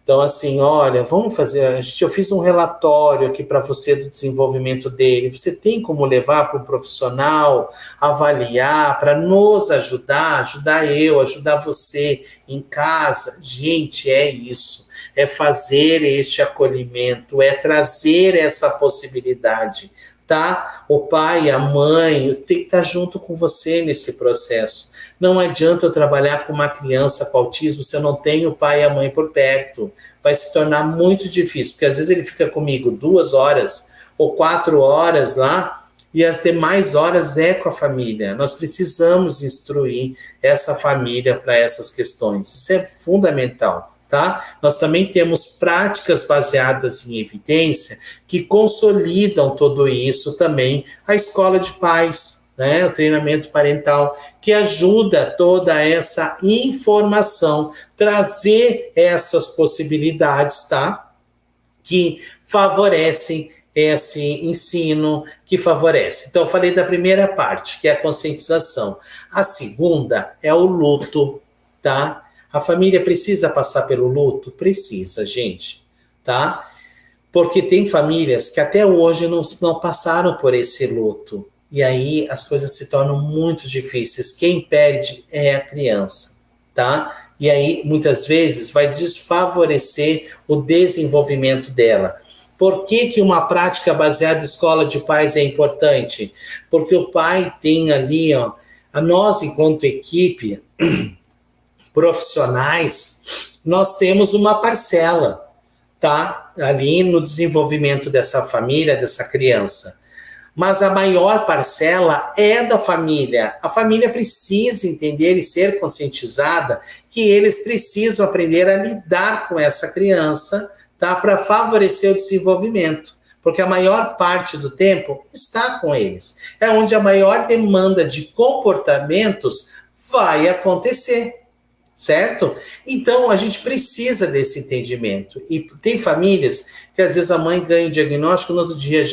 [SPEAKER 2] Então, assim, olha, vamos fazer. Eu fiz um relatório aqui para você do desenvolvimento dele. Você tem como levar para um profissional, avaliar, para nos ajudar ajudar você em casa? Gente, é isso. É fazer este acolhimento, é trazer essa possibilidade, tá? O pai, a mãe, tem que estar junto com você nesse processo. Não adianta eu trabalhar com uma criança com autismo se eu não tenho o pai e a mãe por perto. Vai se tornar muito difícil, porque às vezes ele fica comigo 2 horas ou 4 horas lá, e as demais horas é com a família. Nós precisamos instruir essa família para essas questões. Isso é fundamental. Tá? Nós também temos práticas baseadas em evidência que consolidam tudo isso também, a escola de pais, né? O treinamento parental, que ajuda toda essa informação, trazer essas possibilidades, tá? Que favorecem esse ensino, que favorece. Então, eu falei da primeira parte, que é a conscientização. A segunda é o luto, tá? A família precisa passar pelo luto? Precisa, gente, tá? Porque tem famílias que até hoje não passaram por esse luto. E aí as coisas se tornam muito difíceis. Quem perde é a criança, tá? E aí, muitas vezes, vai desfavorecer o desenvolvimento dela. Por que uma prática baseada em escola de pais é importante? Porque o pai tem ali, ó, nós, enquanto equipe profissionais, nós temos uma parcela, tá? Ali no desenvolvimento dessa família, dessa criança. Mas a maior parcela é da família. A família precisa entender e ser conscientizada que eles precisam aprender a lidar com essa criança, tá? Para favorecer o desenvolvimento. Porque a maior parte do tempo está com eles. É onde a maior demanda de comportamentos vai acontecer. Certo? Então, a gente precisa desse entendimento. E tem famílias que, às vezes, a mãe ganha o diagnóstico, no outro dia,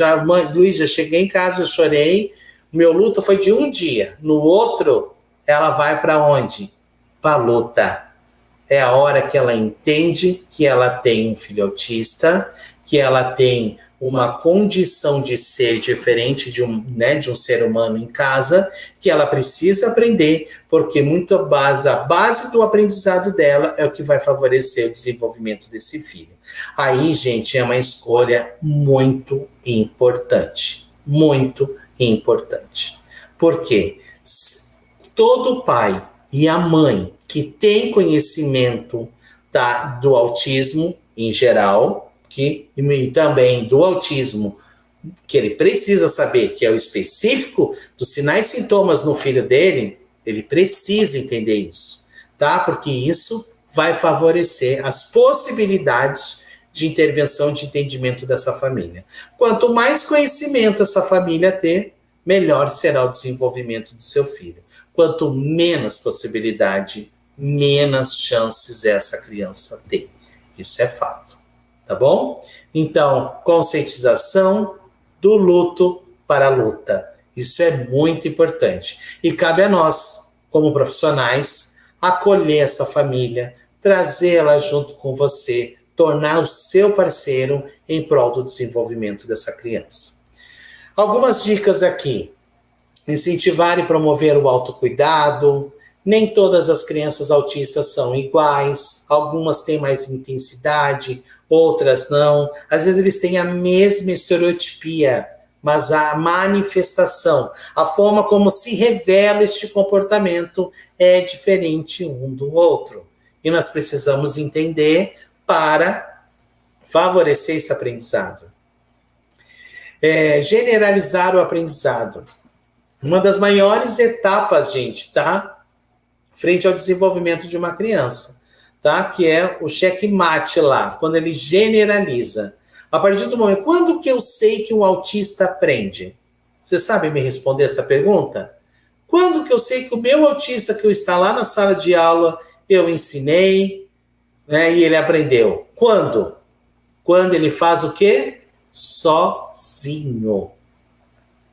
[SPEAKER 2] Luiz, já cheguei em casa, eu chorei, meu luto foi de 1 dia. No outro, ela vai para onde? Para a luta. É a hora que ela entende que ela tem um filho autista, que ela tem uma condição de ser diferente de um ser humano em casa, que ela precisa aprender, porque a base do aprendizado dela é o que vai favorecer o desenvolvimento desse filho. Aí, gente, é uma escolha muito importante. Muito importante. Por quê? Todo pai e a mãe que tem conhecimento do autismo em geral, e também do autismo que ele precisa saber, que é o específico dos sinais e sintomas no filho dele, ele precisa entender isso, tá? Porque isso vai favorecer as possibilidades de intervenção, de entendimento dessa família. Quanto mais conhecimento essa família ter, melhor será o desenvolvimento do seu filho. Quanto menos possibilidade, menos chances essa criança tem. Isso é fato, tá bom? Então, conscientização do luto para a luta. Isso é muito importante. E cabe a nós, como profissionais, acolher essa família, trazê-la junto com você, tornar o seu parceiro em prol do desenvolvimento dessa criança. Algumas dicas aqui. Incentivar e promover o autocuidado. Nem todas as crianças autistas são iguais. Algumas têm mais intensidade, outras não. Às vezes eles têm a mesma estereotipia, mas a manifestação, a forma como se revela este comportamento é diferente um do outro. E nós precisamos entender para favorecer esse aprendizado. Generalizar o aprendizado. Uma das maiores etapas, gente, tá? Frente ao desenvolvimento de uma criança, tá? Que é o checkmate lá, quando ele generaliza. A partir do momento, quando que eu sei que um autista aprende? Você sabe me responder essa pergunta? Quando que eu sei que o meu autista que está lá na sala de aula, eu ensinei, né, e ele aprendeu? Quando? Quando ele faz o quê? Sozinho.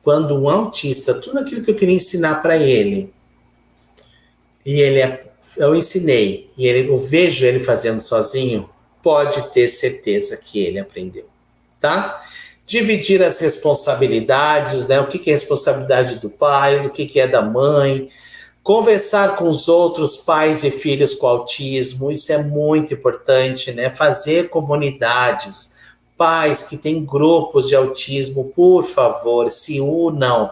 [SPEAKER 2] Quando um autista, tudo aquilo que eu queria ensinar para ele, e eu ensinei, e eu vejo ele fazendo sozinho, pode ter certeza que ele aprendeu, tá? Dividir as responsabilidades, né? O que é responsabilidade do pai, do que é da mãe. Conversar com os outros pais e filhos com autismo, isso é muito importante, né? Fazer comunidades. Pais que têm grupos de autismo, por favor, se unam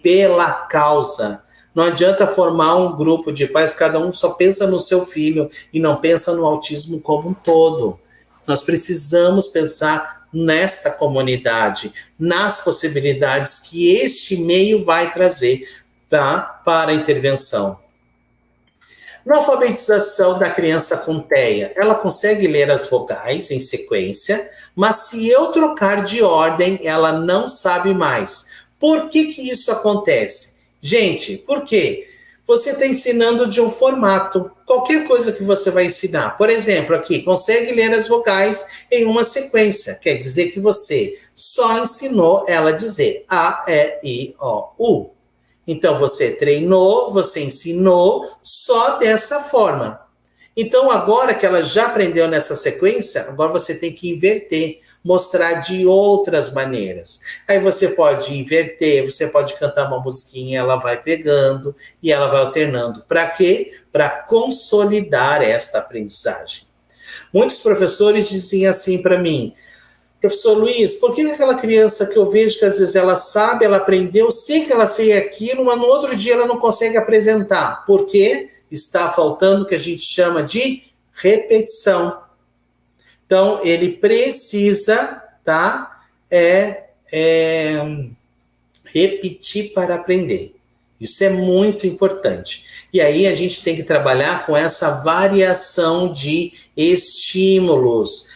[SPEAKER 2] pela causa. Não adianta formar um grupo de pais, cada um só pensa no seu filho e não pensa no autismo como um todo. Nós precisamos pensar nesta comunidade, nas possibilidades que este meio vai trazer, tá, para a intervenção. Na alfabetização da criança com TEA, ela consegue ler as vogais em sequência, mas se eu trocar de ordem, ela não sabe mais. Por que isso acontece? Gente, por quê? Você está ensinando de um formato. Qualquer coisa que você vai ensinar, por exemplo, aqui, consegue ler as vogais em uma sequência. Quer dizer que você só ensinou ela a dizer A, E, I, O, U. Então, você treinou, você ensinou só dessa forma. Então, agora que ela já aprendeu nessa sequência, agora você tem que inverter, mostrar de outras maneiras. Aí você pode inverter, você pode cantar uma musiquinha, ela vai pegando e ela vai alternando. Para quê? Para consolidar esta aprendizagem. Muitos professores dizem assim para mim: professor Luiz, por que aquela criança que eu vejo que às vezes ela sabe, ela aprendeu, sei que ela sei aquilo, mas no outro dia ela não consegue apresentar? Porque está faltando o que a gente chama de repetição. Então, ele precisa, tá, repetir para aprender. Isso é muito importante. E aí a gente tem que trabalhar com essa variação de estímulos.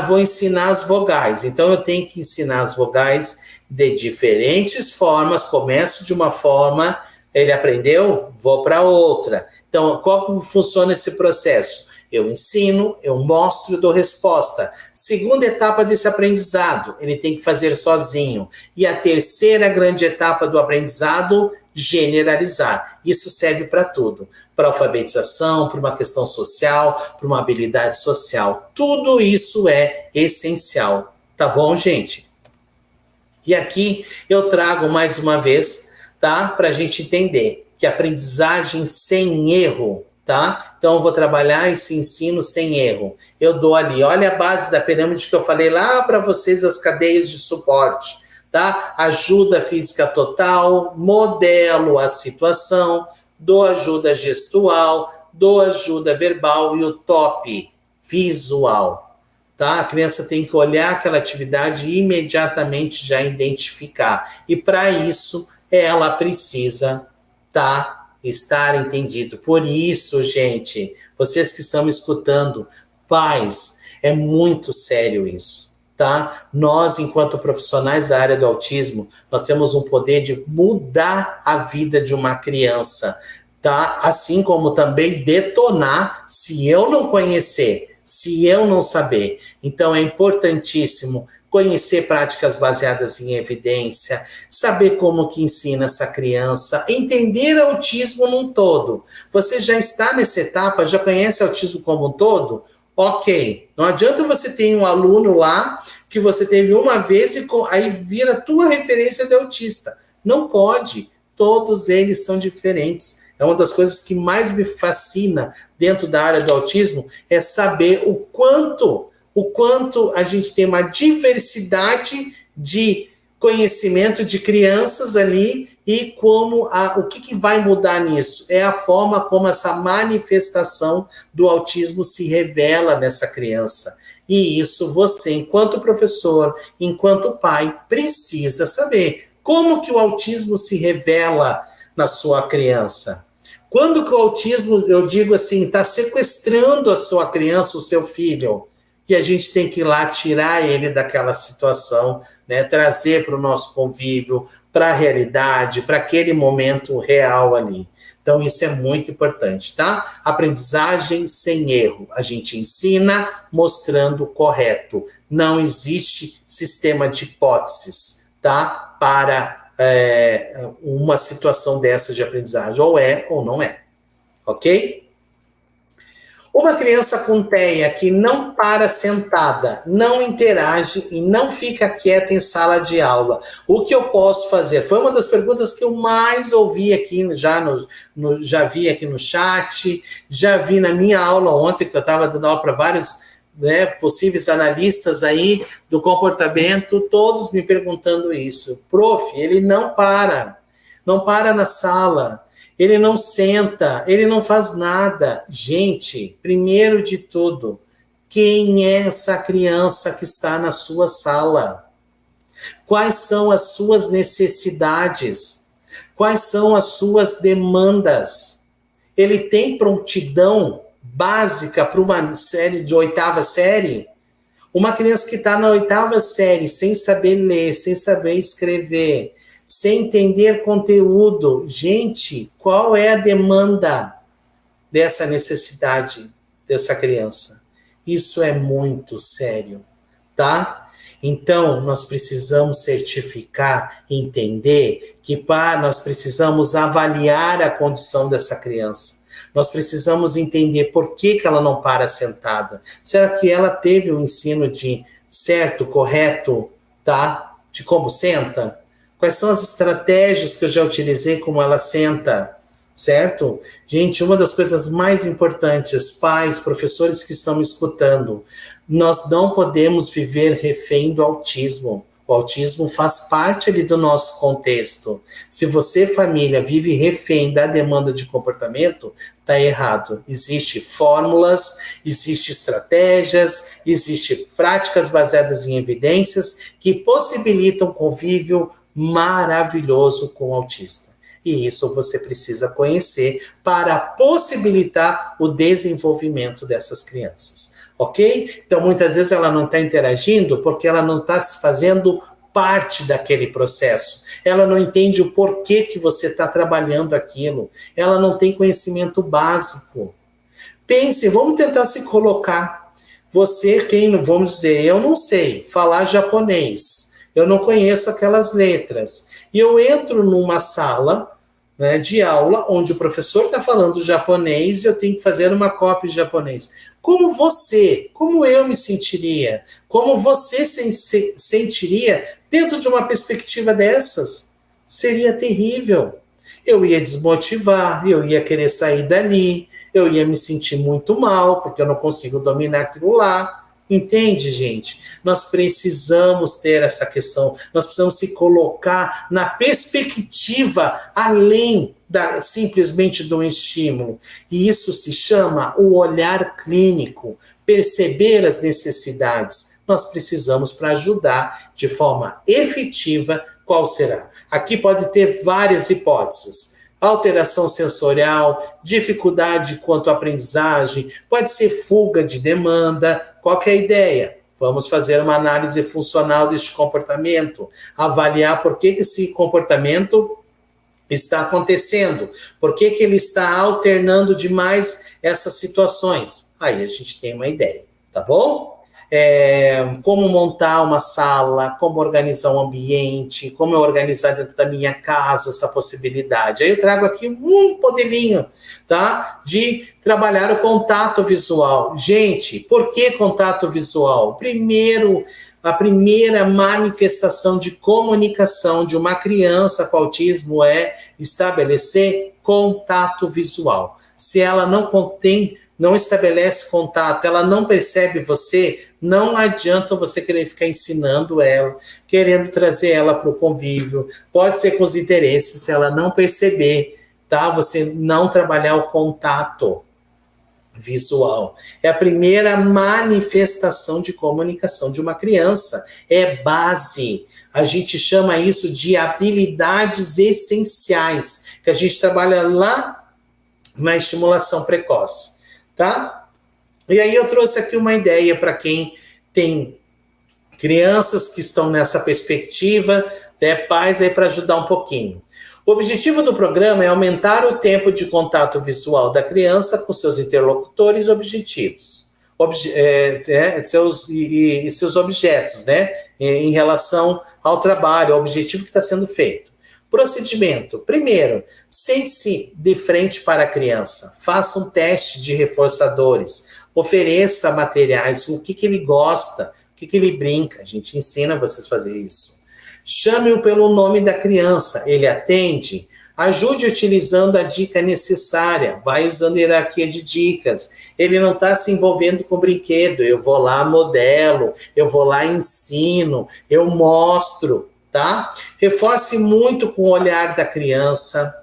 [SPEAKER 2] Vou ensinar as vogais. Então, eu tenho que ensinar as vogais de diferentes formas. Começo de uma forma, ele aprendeu, vou para outra. Então, como funciona esse processo? Eu ensino, eu mostro, eu dou resposta. Segunda etapa desse aprendizado, ele tem que fazer sozinho. E a terceira grande etapa do aprendizado, generalizar. Isso serve para tudo. Para alfabetização, para uma questão social, para uma habilidade social. Tudo isso é essencial. Tá bom, gente? E aqui eu trago mais uma vez, tá? Para a gente entender que aprendizagem sem erro, tá? Então eu vou trabalhar esse ensino sem erro. Eu dou ali, olha a base da pirâmide que eu falei lá para vocês, as cadeias de suporte, tá? Ajuda física total, modelo a situação, dou ajuda gestual, dou ajuda verbal e o top, visual. tá? A criança tem que olhar aquela atividade e imediatamente já identificar. E para isso, ela precisa estar entendido. Por isso, gente, vocês que estão me escutando, pais, é muito sério isso, tá? Nós, enquanto profissionais da área do autismo, nós temos um poder de mudar a vida de uma criança, tá? Assim como também detonar se eu não conhecer, se eu não saber. Então é importantíssimo conhecer práticas baseadas em evidência, saber como que ensina essa criança, entender autismo num todo. Você já está nessa etapa, já conhece autismo como um todo? Ok, não adianta você ter um aluno lá que você teve uma vez e aí vira a tua referência de autista. Não pode, todos eles são diferentes. É uma das coisas que mais me fascina dentro da área do autismo, é saber o quanto a gente tem uma diversidade de conhecimento de crianças ali e como o que vai mudar nisso? É a forma como essa manifestação do autismo se revela nessa criança. E isso você, enquanto professor, enquanto pai, precisa saber. Como que o autismo se revela na sua criança? Quando que o autismo, eu digo assim, está sequestrando a sua criança, o seu filho, e a gente tem que ir lá tirar ele daquela situação, né, trazer para o nosso convívio, para a realidade, para aquele momento real ali. Então, isso é muito importante, tá? Aprendizagem sem erro. A gente ensina mostrando o correto. Não existe sistema de hipóteses, tá? Para uma situação dessa de aprendizagem. Ou é ou não é. Ok? Uma criança com TEA que não para sentada, não interage e não fica quieta em sala de aula, o que eu posso fazer? Foi uma das perguntas que eu mais ouvi aqui, já vi aqui no chat, já vi na minha aula ontem, que eu estava dando aula para vários possíveis analistas aí do comportamento, todos me perguntando isso. Prof, ele não para na sala. Ele não senta, ele não faz nada. Gente, primeiro de tudo, quem é essa criança que está na sua sala? Quais são as suas necessidades? Quais são as suas demandas? Ele tem prontidão básica para uma série de 8ª série? Uma criança que está na 8ª série, sem saber ler, sem saber escrever, sem entender conteúdo. Gente, qual é a demanda dessa necessidade dessa criança? Isso é muito sério, tá? Então, nós precisamos certificar, entender que nós precisamos avaliar a condição dessa criança. Nós precisamos entender por que ela não para sentada. Será que ela teve o ensino de certo, correto, tá? De como senta? Quais são as estratégias que eu já utilizei, como ela senta, certo? Gente, uma das coisas mais importantes, pais, professores que estão me escutando, nós não podemos viver refém do autismo. O autismo faz parte ali do nosso contexto. Se você, família, vive refém da demanda de comportamento, está errado. Existem fórmulas, existem estratégias, existem práticas baseadas em evidências que possibilitam convívio maravilhoso com o autista. E isso você precisa conhecer para possibilitar o desenvolvimento dessas crianças, ok? Então, muitas vezes ela não está interagindo porque ela não está fazendo parte daquele processo. Ela não entende o porquê que você está trabalhando aquilo. Ela não tem conhecimento básico. Pense, vamos tentar se colocar. Você, vamos dizer, eu não sei falar japonês. Eu não conheço aquelas letras. E eu entro numa sala, né, de aula, onde o professor está falando japonês e eu tenho que fazer uma cópia de japonês. Como eu me sentiria? Como você se sentiria dentro de uma perspectiva dessas? Seria terrível. Eu ia desmotivar, eu ia querer sair dali, eu ia me sentir muito mal, porque eu não consigo dominar aquilo lá. Entende, gente? Nós precisamos ter essa questão, nós precisamos se colocar na perspectiva além simplesmente do estímulo. E isso se chama o olhar clínico. perceber as necessidades, nós precisamos para ajudar de forma efetiva. Qual será? Aqui pode ter várias hipóteses. Alteração sensorial, dificuldade quanto à aprendizagem, pode ser fuga de demanda. Qual que é a ideia? Vamos fazer uma análise funcional deste comportamento, avaliar por que esse comportamento está acontecendo, por que ele está alternando demais essas situações. Aí a gente tem uma ideia, tá bom? Como montar uma sala, como organizar um ambiente, como eu organizar dentro da minha casa essa possibilidade. Aí eu trago aqui um modelinho, tá? De trabalhar o contato visual. Gente, por que contato visual? Primeiro, a primeira manifestação de comunicação de uma criança com autismo é estabelecer contato visual. Se ela não estabelece contato, ela não percebe você, não adianta você querer ficar ensinando ela, querendo trazer ela para o convívio. Pode ser com os interesses, se ela não perceber, tá? Você não trabalhar o contato visual. É a primeira manifestação de comunicação de uma criança. É base. A gente chama isso de habilidades essenciais, que a gente trabalha lá na estimulação precoce, tá? E aí eu trouxe aqui uma ideia para quem tem crianças que estão nessa perspectiva, pais aí para ajudar um pouquinho. O objetivo do programa é aumentar o tempo de contato visual da criança com seus interlocutores objetivos, seus objetos, né, em relação ao trabalho, ao objetivo que está sendo feito. Procedimento. Primeiro, sente-se de frente para a criança, faça um teste de reforçadores, ofereça materiais, o que ele gosta, o que ele brinca. A gente ensina vocês a fazer isso. Chame-o pelo nome da criança, ele atende. Ajude utilizando a dica necessária, vai usando hierarquia de dicas. Ele não está se envolvendo com brinquedo, eu vou lá modelo, eu vou lá ensino, eu mostro, tá? Reforce muito com o olhar da criança,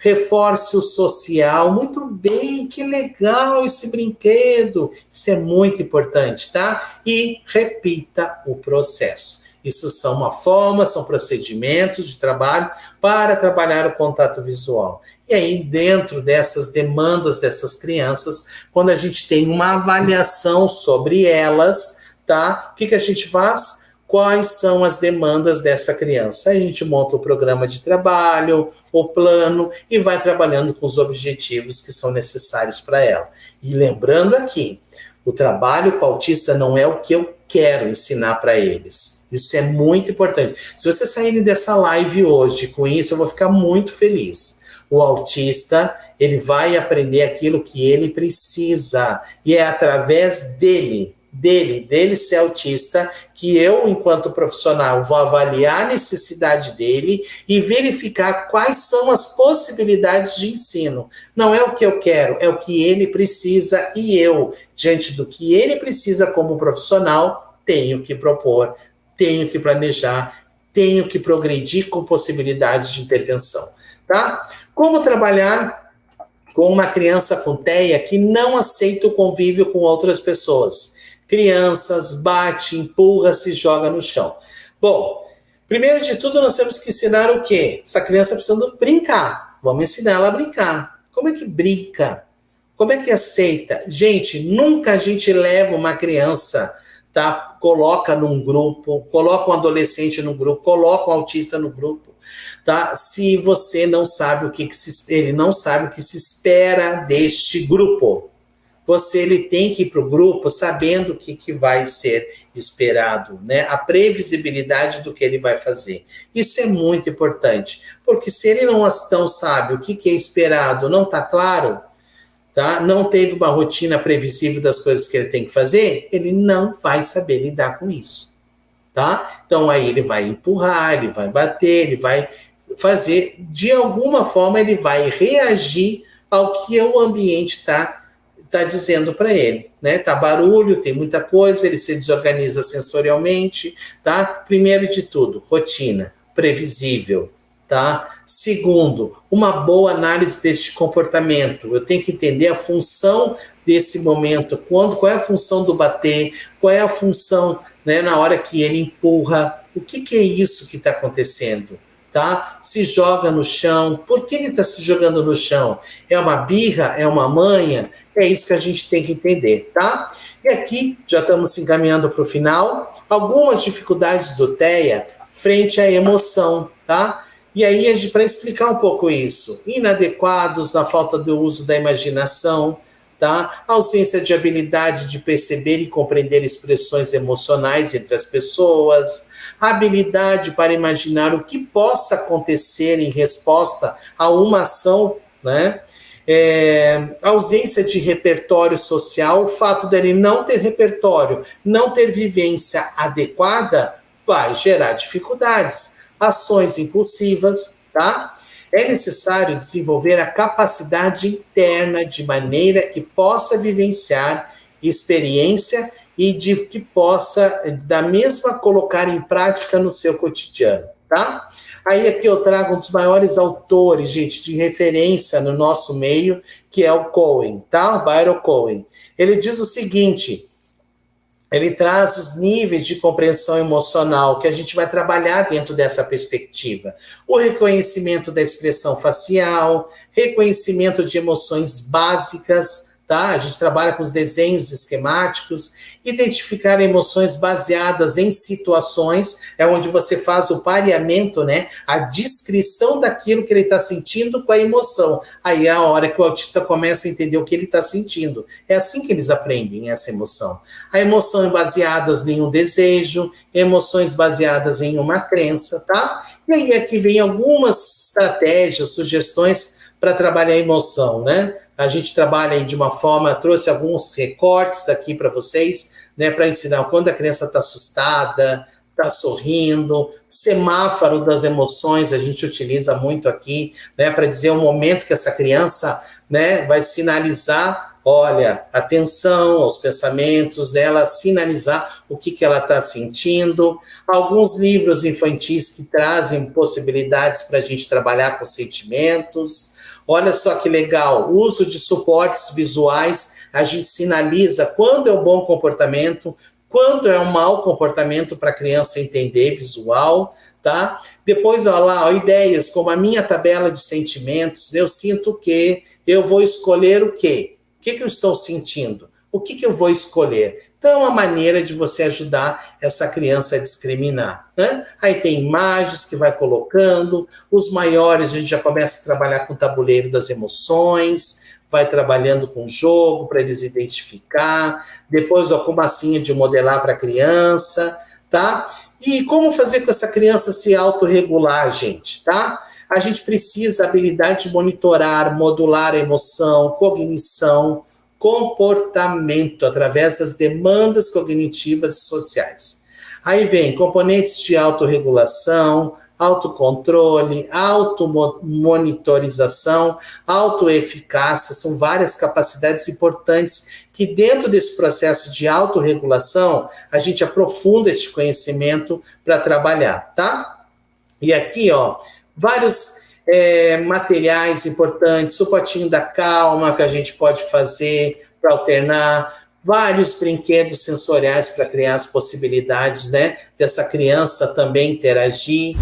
[SPEAKER 2] reforce o social, muito bem, que legal esse brinquedo, isso é muito importante, tá? E repita o processo. Isso são procedimentos de trabalho para trabalhar o contato visual. E aí, dentro dessas demandas dessas crianças, quando a gente tem uma avaliação sobre elas, tá? O que a gente faz? Quais são as demandas dessa criança? A gente monta o programa de trabalho, o plano, e vai trabalhando com os objetivos que são necessários para ela. E lembrando aqui, o trabalho com o autista não é o que eu quero ensinar para eles. Isso é muito importante. Se vocês saírem dessa live hoje com isso, eu vou ficar muito feliz. O autista, ele vai aprender aquilo que ele precisa. E é através dele ser autista, que eu, enquanto profissional, vou avaliar a necessidade dele e verificar quais são as possibilidades de ensino. Não é o que eu quero, é o que ele precisa, e eu, diante do que ele precisa como profissional, tenho que propor, tenho que planejar, tenho que progredir com possibilidades de intervenção, tá? Como trabalhar com uma criança com TEA que não aceita o convívio com outras pessoas? Crianças, bate, empurra, se joga no chão. Bom, primeiro de tudo, nós temos que ensinar o quê? Essa criança precisa brincar. Vamos ensinar ela a brincar. Como é que brinca? Como é que aceita? Gente, nunca a gente leva uma criança, tá? Coloca num grupo, coloca um adolescente no grupo, coloca um autista no grupo, tá? Se você não sabe ele não sabe o que se espera deste grupo. Ele tem que ir para o grupo sabendo o que vai ser esperado, né? A previsibilidade do que ele vai fazer. Isso é muito importante, porque se ele não sabe o que é esperado, não está claro, tá? Não teve uma rotina previsível das coisas que ele tem que fazer, ele não vai saber lidar com isso, tá? Então aí ele vai empurrar, ele vai bater, ele vai fazer, de alguma forma ele vai reagir ao que o ambiente está dizendo para ele, né? Tá barulho, tem muita coisa, ele se desorganiza sensorialmente, tá? Primeiro de tudo, rotina, previsível, tá? Segundo, uma boa análise deste comportamento. Eu tenho que entender a função desse momento, qual é a função do bater, qual é a função, né, na hora que ele empurra, o que é isso que está acontecendo, tá? Se joga no chão, por que ele está se jogando no chão? É uma birra? É uma manha? É isso que a gente tem que entender, tá? E aqui, já estamos se encaminhando para o final, algumas dificuldades do TEA frente à emoção, tá? E aí, para explicar um pouco isso, inadequados na falta do uso da imaginação, tá? Ausência de habilidade de perceber e compreender expressões emocionais entre as pessoas, habilidade para imaginar o que possa acontecer em resposta a uma ação, né? Ausência de repertório social, o fato dele não ter repertório, não ter vivência adequada, vai gerar dificuldades. Ações impulsivas, tá? É necessário desenvolver a capacidade interna de maneira que possa vivenciar experiência e de que possa, da mesma, colocar em prática no seu cotidiano, tá? Aí aqui eu trago um dos maiores autores, gente, de referência no nosso meio, que é o Cohen, tá? O Byron Cohen. Ele diz o seguinte... Ele traz os níveis de compreensão emocional que a gente vai trabalhar dentro dessa perspectiva. O reconhecimento da expressão facial, reconhecimento de emoções básicas, tá? A gente trabalha com os desenhos esquemáticos, identificar emoções baseadas em situações, é onde você faz o pareamento, né? A descrição daquilo que ele está sentindo com a emoção. Aí é a hora que o autista começa a entender o que ele está sentindo. É assim que eles aprendem essa emoção. A emoção é baseadas em um desejo, emoções baseadas em uma crença, tá? E aí aqui vem algumas estratégias, sugestões para trabalhar a emoção, né? A gente trabalha aí de uma forma, trouxe alguns recortes aqui para vocês, né, para ensinar quando a criança está assustada, está sorrindo, semáforo das emoções, a gente utiliza muito aqui, né, para dizer o momento que essa criança, né, vai sinalizar, olha, atenção aos pensamentos dela, sinalizar o que ela está sentindo. Alguns livros infantis que trazem possibilidades para a gente trabalhar com sentimentos. Olha só que legal, uso de suportes visuais, a gente sinaliza quando é um bom comportamento, quando é um mau comportamento para a criança entender visual, tá? Depois, olha lá, ideias como a minha tabela de sentimentos, eu sinto que eu vou escolher o quê? O que eu estou sentindo? O que eu vou escolher? Então, é uma maneira de você ajudar essa criança a discriminar, né? Aí tem imagens que vai colocando, os maiores a gente já começa a trabalhar com o tabuleiro das emoções, vai trabalhando com jogo para eles identificar, depois com massinha de modelar para a criança, tá? E como fazer com essa criança se autorregular, gente, tá? A gente precisa da habilidade de monitorar, modular a emoção, cognição, comportamento através das demandas cognitivas e sociais. Aí vem componentes de autorregulação, autocontrole, automonitorização, autoeficácia, são várias capacidades importantes que dentro desse processo de autorregulação a gente aprofunda esse conhecimento para trabalhar, tá? E aqui, ó, vários materiais importantes, o potinho da calma que a gente pode fazer para alternar, vários brinquedos sensoriais para criar as possibilidades, né, dessa criança também interagir.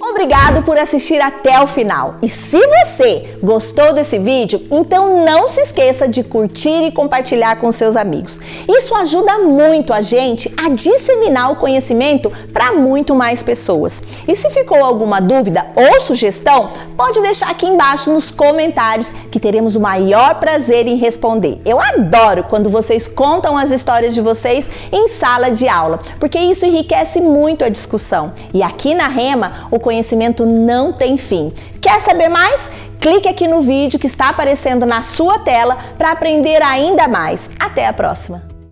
[SPEAKER 1] Obrigado por assistir até o final. E se você gostou desse vídeo, então não se esqueça de curtir e compartilhar com seus amigos. Isso ajuda muito a gente a disseminar o conhecimento para muito mais pessoas. E se ficou alguma dúvida ou sugestão, pode deixar aqui embaixo nos comentários que teremos o maior prazer em responder. Eu adoro quando vocês contam as histórias de vocês em sala de aula, porque isso enriquece muito a discussão. E aqui na Rema, o conhecimento não tem fim. Quer saber mais? Clique aqui no vídeo que está aparecendo na sua tela para aprender ainda mais. Até a próxima!